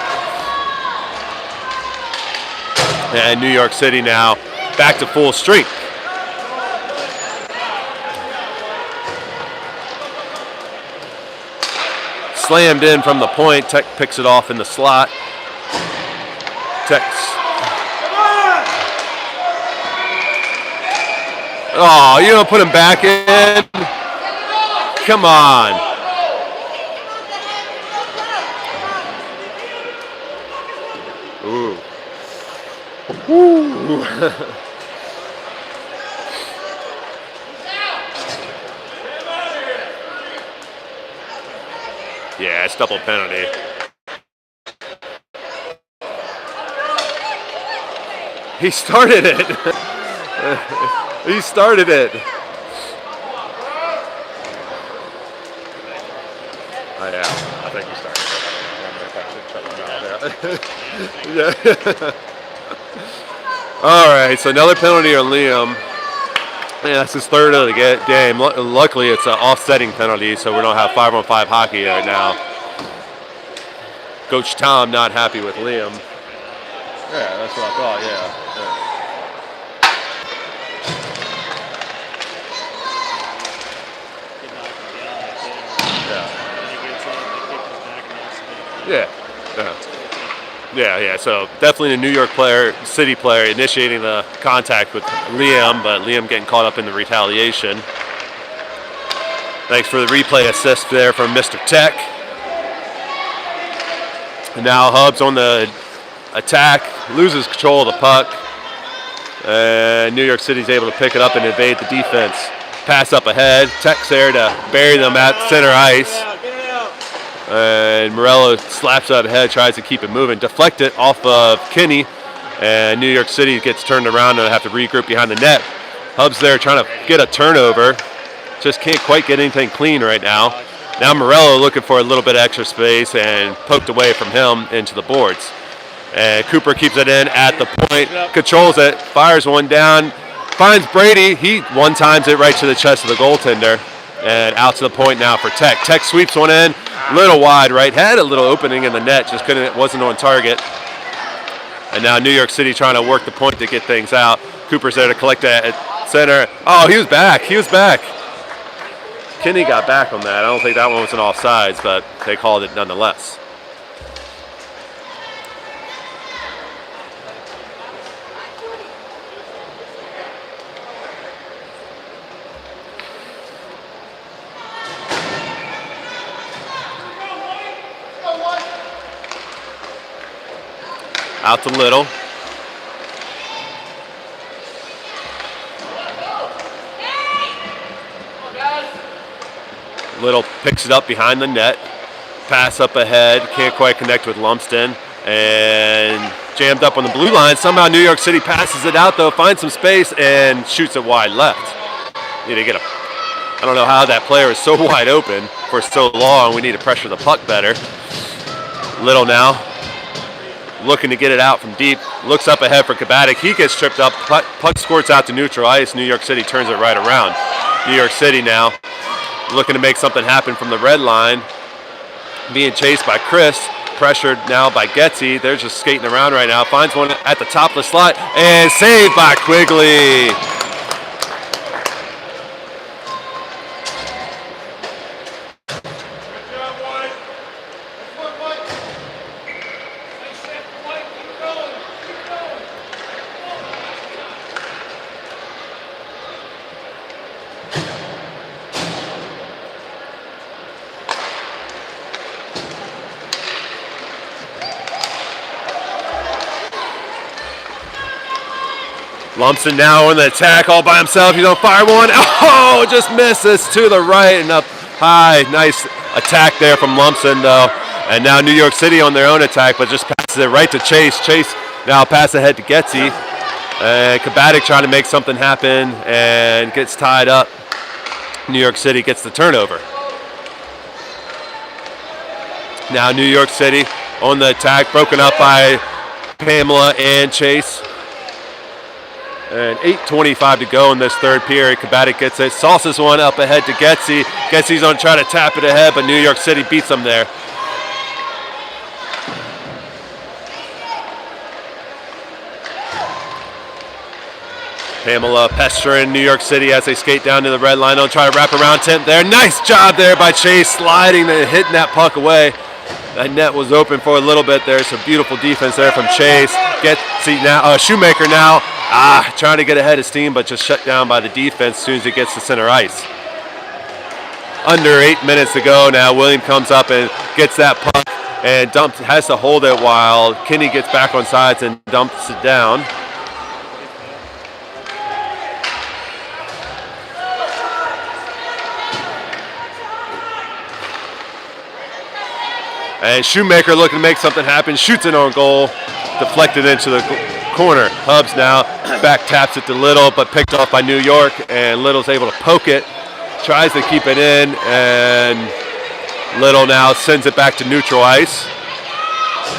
S1: And New York City now back to full strength. Slammed in from the point. Tech picks it off in the slot. Tech's. Oh, you don't put him back in? Come on. Ooh. Woo. Yeah, it's double penalty. He started it. He started it. Oh, yeah, I think he started it. Yeah. All right, so another penalty on Liam. Yeah, that's his third of the game. Luckily, it's an offsetting penalty, so we don't have 5-on-5 hockey right now. Coach Tom not happy with Liam. Yeah, that's what I thought, yeah. Yeah. So definitely a New York City player initiating the contact with Liam, but Liam getting caught up in the retaliation. Thanks for the replay assist there from Mr. Tech. And now Hubs on the attack, loses control of the puck. And New York City's able to pick it up and evade the defense. Pass up ahead. Tech's there to bury them at center ice. And Morello slaps up ahead, tries to keep it moving. Deflect it off of Kinney. And New York City gets turned around and have to regroup behind the net. Hubs there trying to get a turnover. Just can't quite get anything clean right now. Now Morello looking for a little bit of extra space and poked away from him into the boards. And Cooper keeps it in at the point, controls it, fires one down, finds Brady. He one-times it right to the chest of the goaltender. And out to the point now for Tech. Tech sweeps one in, little wide right. Had a little opening in the net, just wasn't on target. And now New York City trying to work the point to get things out. Cooper's there to collect that at center. Oh, he was back. Kinney got back on that. I don't think that one was an offsides, but they called it nonetheless. Out to Little. Little picks it up behind the net. Pass up ahead. Can't quite connect with Lumsden. And jammed up on the blue line. Somehow New York City passes it out, though. Finds some space and shoots it wide left. Need to get I don't know how that player is so wide open for so long. We need to pressure the puck better. Little now, looking to get it out from deep. Looks up ahead for Kabatic. He gets tripped up. Puck squirts out to neutral ice. New York City turns it right around. New York City now looking to make something happen from the red line. Being chased by Chris. Pressured now by Getzy. They're just skating around right now. Finds one at the top of the slot and saved by Quigley. Lumpson now on the attack all by himself. He's on fire one. Oh, just misses to the right and up high. Nice attack there from Lumpson, though. And now New York City on their own attack, but just passes it right to Chase. Chase now pass ahead to Getzy. Kabatic trying to make something happen and gets tied up. New York City gets the turnover. Now New York City on the attack, broken up by Pamela and Chase. And 8:25 to go in this third period. Kabatic gets it, sauces one up ahead to Getzy. Getzy's going to try to tap it ahead, but New York City beats them there. Pamela pestering New York City as they skate down to the red line. They'll try to wrap around Tim there. Nice job there by Chase, sliding and hitting that puck away. That net was open for a little bit there. Some beautiful defense there from Chase. Getzy now, Shoemaker now. Trying to get ahead of steam, but just shut down by the defense as soon as it gets to center ice. Under 8 minutes to go now. William comes up and gets that puck and has to hold it while Kinney gets back on sides and dumps it down. And Shoemaker looking to make something happen. Shoots it on goal. Deflected into the corner. Hubbs now back taps it to Little, but picked off by New York, and Little's able to poke it, tries to keep it in, and Little now sends it back to neutral ice.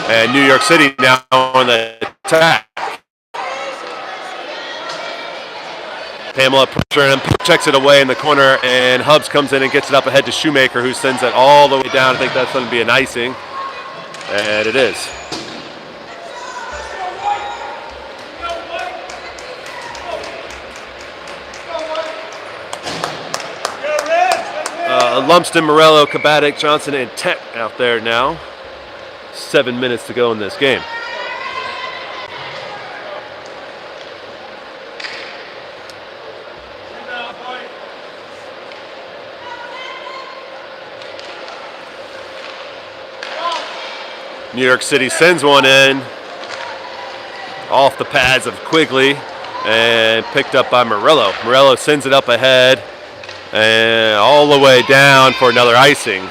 S1: And New York City now on the attack. Pamela pressuring him, checks it away in the corner, and Hubbs comes in and gets it up ahead to Shoemaker, who sends it all the way down. I think that's going to be an icing, and it is. Lumsden, Morello, Kabatic, Johnson, and Tech out there now. 7 minutes to go in this game. New York City sends one in off the pads of Quigley and picked up by Morello. Morello sends it up ahead and all the way down for another icing.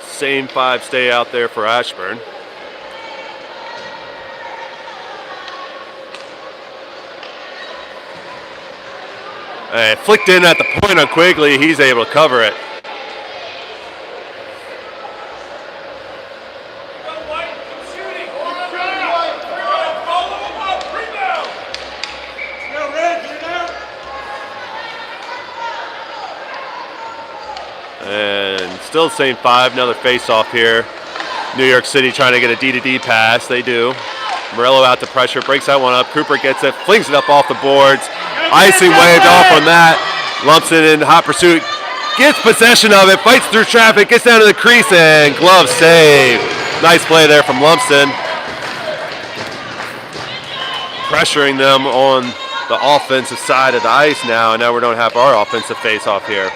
S1: Same five stay out there for Ashburn. And flicked in at the point on Quigley. He's able to cover it. And still the same five. Another face-off here. New York City trying to get a D-to-D pass. They do. Morello out to pressure. Breaks that one up. Cooper gets it. Flings it up off the boards. Icing waved off on that. Lumps it in hot pursuit. Gets possession of it. Fights through traffic. Gets down to the crease and glove save. Nice play there from Lumpson. Pressuring them on the offensive side of the ice now. And now we don't have our offensive face-off here.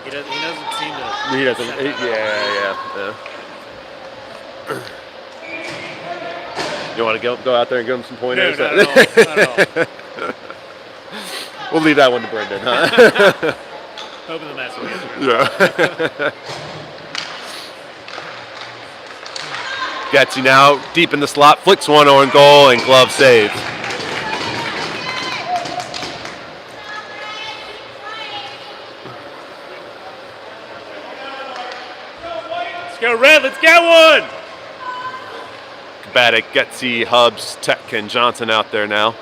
S2: He doesn't seem to.
S1: He doesn't. Yeah. You want to go out there and give him some pointers?
S2: No, not at all.
S1: We'll leave that one to Brendan, huh?
S2: Hoping the match will get
S1: Yeah. Getsy now deep in the slot, flicks one on goal, and glove save.
S2: Let's go, Red. Let's get one.
S1: Kabatic, Getsy, Hubbs, Tech, and Johnson out there now.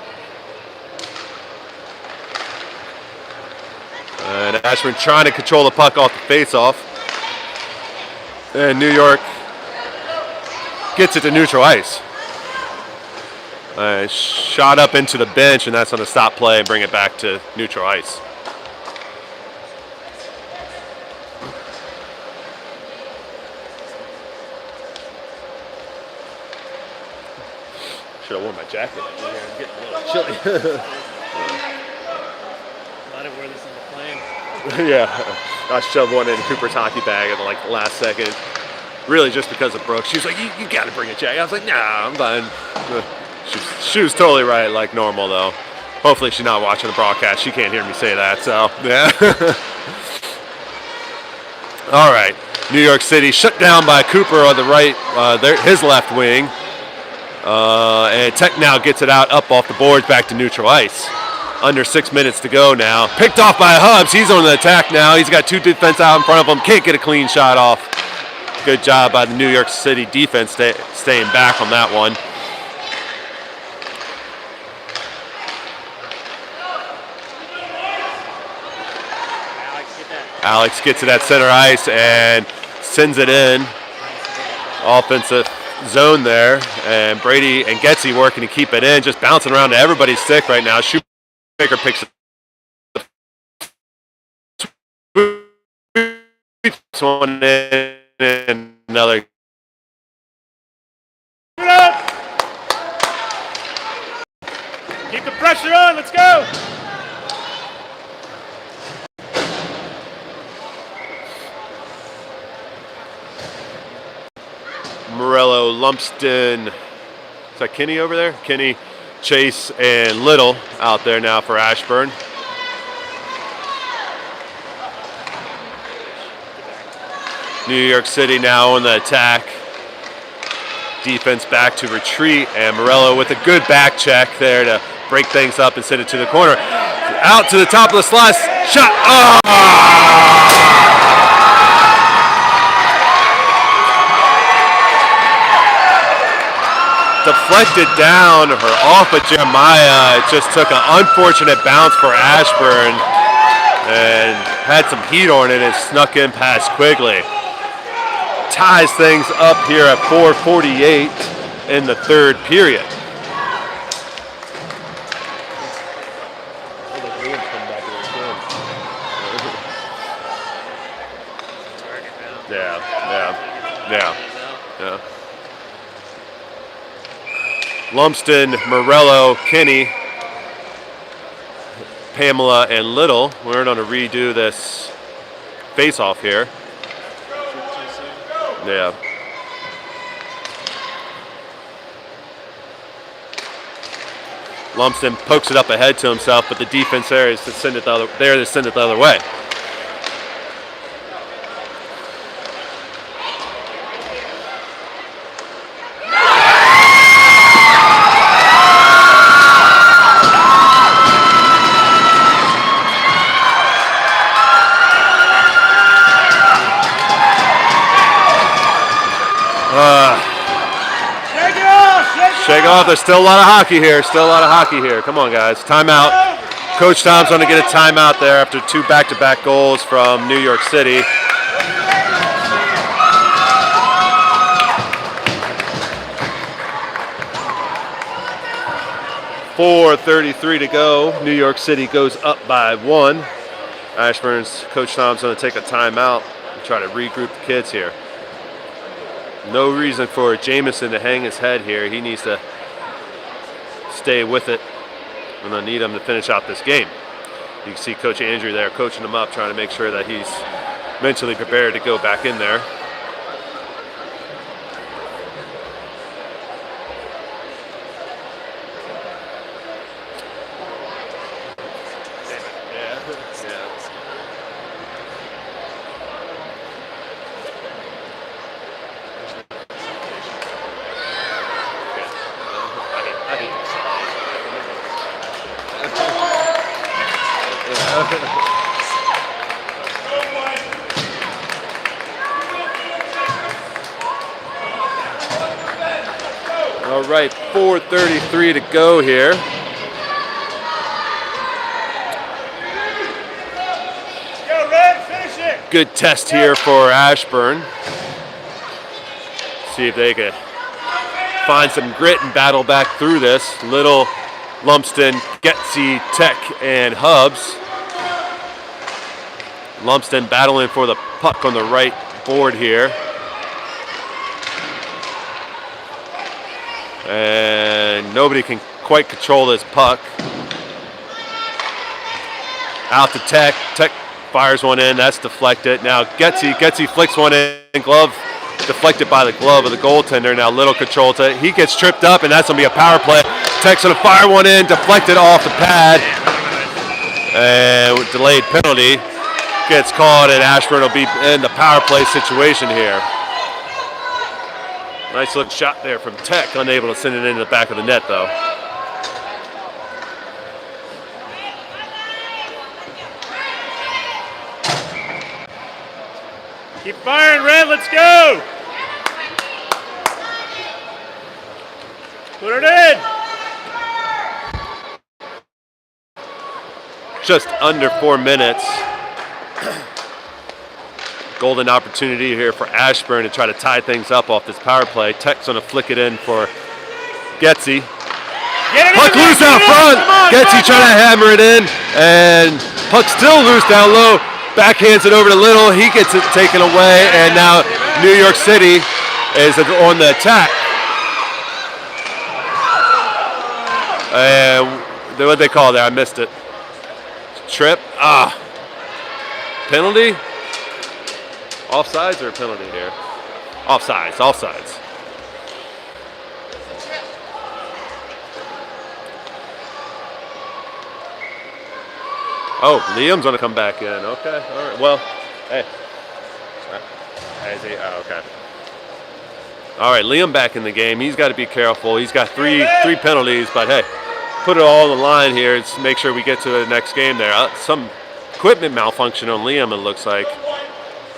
S1: And Ashburn trying to control the puck off the face-off. And New York gets it to neutral ice. Shot up into the bench, and that's on a stop play and bring it back to neutral ice. Should have worn my jacket. I'm getting a little chilly.
S2: Might have worn this in the plane.
S1: Yeah, I shoved one in Cooper's hockey bag at the last second. Really just because of Brooke. She was like, you got to bring a jacket. I was like, nah, I'm fine. She was totally right, like normal, though. Hopefully she's not watching the broadcast. She can't hear me say that, so, yeah. All right, New York City shut down by Cooper on the right, his left wing. And Tech now gets it out up off the boards back to neutral ice. Under 6 minutes to go now. Picked off by Hubbs. He's on the attack now. He's got two defense out in front of him. Can't get a clean shot off. Good job by the New York City defense staying back on that one. Alex gets it at center ice and sends it in. Offensive zone there. And Brady and Getsy working to keep it in. Just bouncing around to everybody's stick right now. Shoemaker picks it. One in. And another.
S2: Keep it up! Keep the pressure on, let's go!
S1: Morello, Lumpston, is that Kinney over there? Kinney, Chase, and Little out there now for Ashburn. New York City now on the attack. Defense back to retreat, and Morello with a good back check there to break things up and send it to the corner. Out to the top of the slice. Shot. Oh! Deflected down or off of Jeremiah. It just took an unfortunate bounce for Ashburn and had some heat on it and snuck in past Quigley. Ties things up here at 4:48 in the third period. Yeah. Lumsden, Morello, Kinney, Pamela, and Little. We're going to redo this face-off here. Yeah. Lumsden pokes it up ahead to himself, but the defense there is to send it the other way. Shake it off. There's still a lot of hockey here. Come on, guys. Timeout. Coach Tom's going to get a timeout there after two back-to-back goals from New York City. .4:33 to go. New York City goes up by 1. Ashburn's Coach Tom's going to take a timeout and try to regroup the kids here. No reason for Jamison to hang his head here. He needs to stay with it. We're going to need him to finish out this game. You can see Coach Andrew there coaching him up, trying to make sure that he's mentally prepared to go back in there. All right, 4:33 to go here.
S2: Go, Red, finish it.
S1: Good test here for Ashburn. See if they can find some grit and battle back through this. Little, Lumsden, Getsy, Tech, and Hubs. Lumsden battling for the puck on the right board here. And nobody can quite control this puck. Out to Tech. Tech fires one in. That's deflected. Now Getsy flicks one in. Glove deflected by the glove of the goaltender. Now Little controls it. He gets tripped up, and that's going to be a power play. Tech's going to fire one in. Deflected off the pad. And with delayed penalty. Gets called, and Ashburn will be in the power play situation here. Nice looking shot there from Tech, unable to send it into the back of the net though.
S2: Keep firing, Red. Let's go. Put it in.
S1: Just under 4 minutes. Golden opportunity here for Ashburn to try to tie things up off this power play. Tech's going to flick it in for Getsy. Puck loose out front. Getsy trying to hammer it in, and puck still loose down low. Backhands it over to Little. He gets it taken away, and now New York City is on the attack. And what they call that? I missed it. Trip. Penalty. Offsides or penalty here? Offsides. Oh, Liam's gonna come back in. Okay, all right. Well, hey. Okay. All right, Liam back in the game. He's got to be careful. He's got three penalties, but hey, put it all on the line here. Let's make sure we get to the next game there. Some equipment malfunction on Liam, it looks like.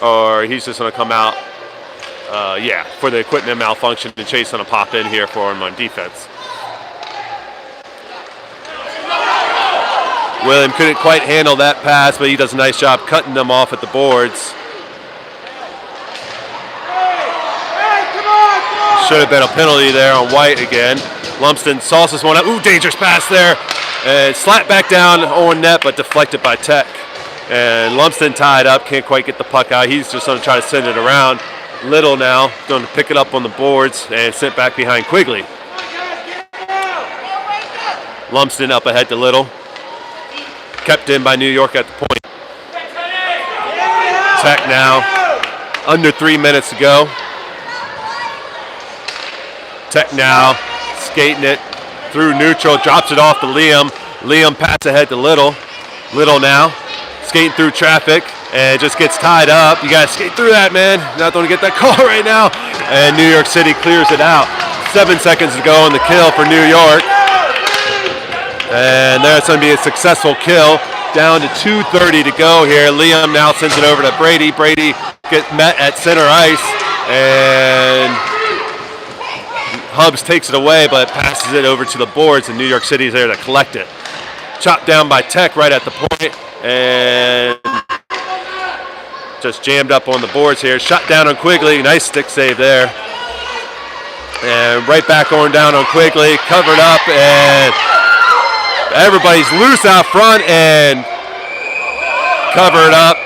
S1: Or he's just going to come out, for the equipment malfunction, and Chase going to pop in here for him on defense. William couldn't quite handle that pass, but he does a nice job cutting them off at the boards. Should have been a penalty there on White again. Lumsden sauces one up. Ooh, dangerous pass there. And slapped back down on net, but deflected by Tech. And Lumsden tied up, can't quite get the puck out. He's just going to try to send it around. Little now going to pick it up on the boards and sent back behind Quigley. Lumsden up ahead to Little. Kept in by New York at the point. Tech now, under 3 minutes to go. Tech now, skating it through neutral, drops it off to Liam. Liam pass ahead to Little. Little now. Skating through traffic and just gets tied up. You got to skate through that, man. Not going to get that call right now. And New York City clears it out. 7 seconds to go on the kill for New York. And there's going to be a successful kill. Down to 2:30 to go here. Liam now sends it over to Brady. Brady gets met at center ice. And Hubs takes it away, but passes it over to the boards, and New York City is there to collect it. Chopped down by Tech right at the point. And just jammed up on the boards here. Shot down on Quigley. Nice stick save there. And right back on down on Quigley. Covered up, and everybody's loose out front and covered up.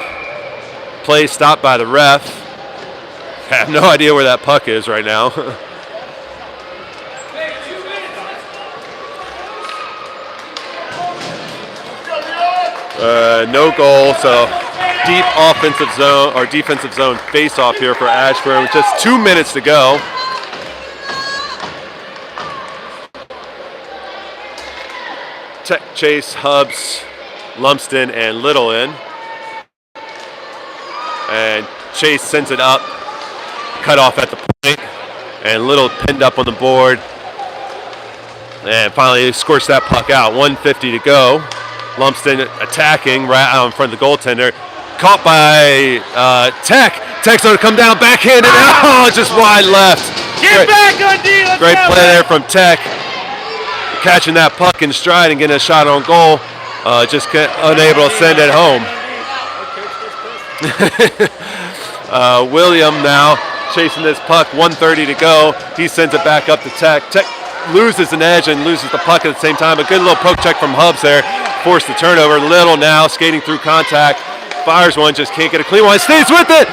S1: Play stopped by the ref. I have no idea where that puck is right now. No goal, so deep offensive zone or defensive zone face-off here for Ashburn with just 2 minutes to go. Tech, Chase, Hubs, Lumsden, and Little in. And Chase sends it up, cut off at the point, and Little pinned up on the board. And finally squirts that puck out. 1:50 to go. Lumsden attacking right out in front of the goaltender. Caught by Tech. Tech's going to come down backhanded. Oh, just wide left.
S2: Get back on D. Let's
S1: Great
S2: go,
S1: play
S2: man.
S1: there from Tech. Catching that puck in stride and getting a shot on goal. Just unable to send it home. William now chasing this puck, 1:30 to go. He sends it back up to Tech. Tech loses an edge and loses the puck at the same time. A good little poke check from Hubs there. Forced the turnover. Little now skating through contact. Fires one, just can't get a clean one. Stays with it.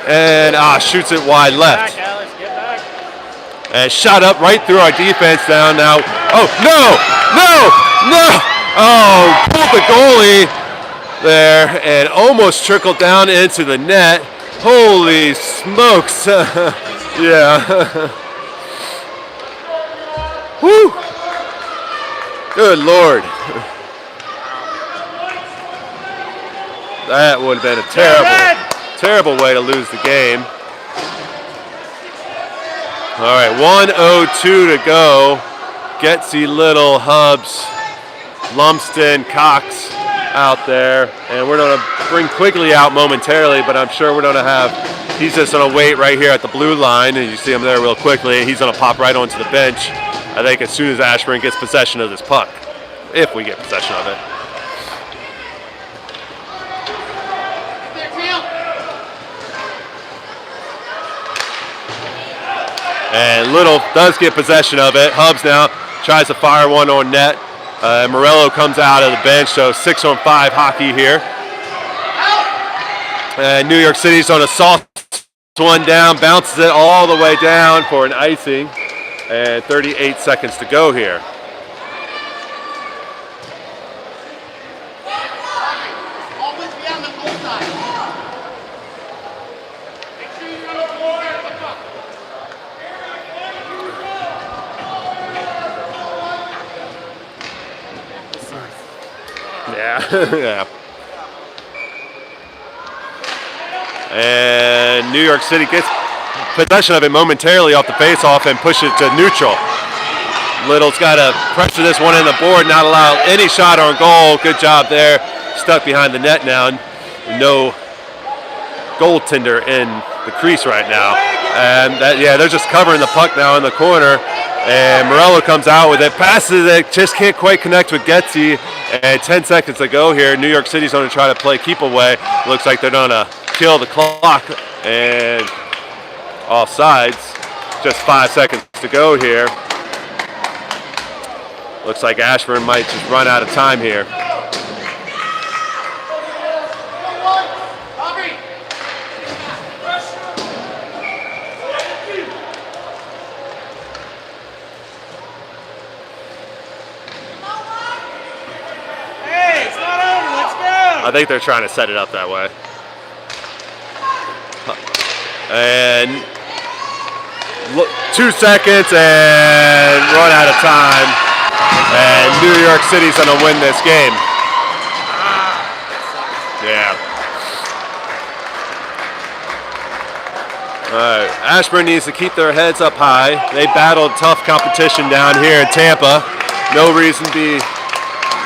S1: And shoots it wide left.
S2: Get back, Alex. Get back.
S1: And shot up right through our defense down now. Oh, no! Oh, pulled the goalie there and almost trickled down into the net. Holy smokes. Yeah. Whew. Good Lord. That would have been a terrible way to lose the game. All right, 1:02 to go. Getsy, Little, Hubs, Lumsden, Cox out there. And we're going to bring Quigley out momentarily, but I'm sure we're going to have, he's just going to wait right here at the blue line. And you see him there real quickly. He's going to pop right onto the bench, I think, as soon as Ashburn gets possession of this puck, if we get possession of it. And Little does get possession of it. Hubs now tries to fire one on net. Morello comes out of the bench, so 6-on-5 hockey here. And New York City's on a soft one down, bounces it all the way down for an icing. And 38 seconds to go here. Yeah. And New York City gets possession of it momentarily off the faceoff and pushes it to neutral. Little's got to pressure this one in the board, not allow any shot on goal. Good job there. Stuck behind the net now. No goaltender in the crease right now. And they're just covering the puck now in the corner. And Morello comes out with it, passes it, just can't quite connect with Getsy. And 10 seconds to go here. New York City's going to try to play keep away. Looks like they're going to kill the clock. And offsides. Just 5 seconds to go here. Looks like Ashburn might just run out of time here. I think they're trying to set it up that way. And 2 seconds and run out of time. And New York City's going to win this game. Yeah. All right. Ashburn needs to keep their heads up high. They battled tough competition down here in Tampa. No reason to be.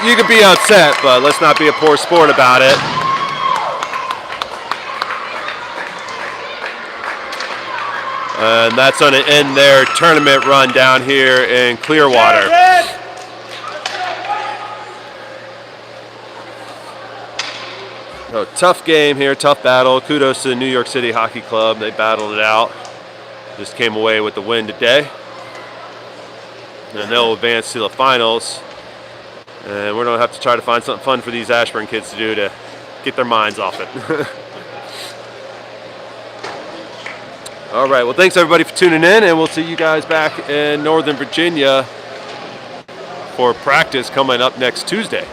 S1: You can be upset, but let's not be a poor sport about it. And that's going to end their tournament run down here in Clearwater. So tough game here, tough battle. Kudos to the New York City Hockey Club. They battled it out. Just came away with the win today. And they'll advance to the finals. And we're going to have to try to find something fun for these Ashburn kids to do to get their minds off it. All right, well, thanks everybody for tuning in, and we'll see you guys back in Northern Virginia for practice coming up next Tuesday.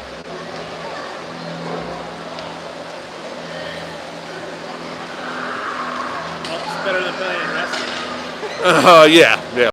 S2: Well, it's better than playing wrestling.
S1: Yeah.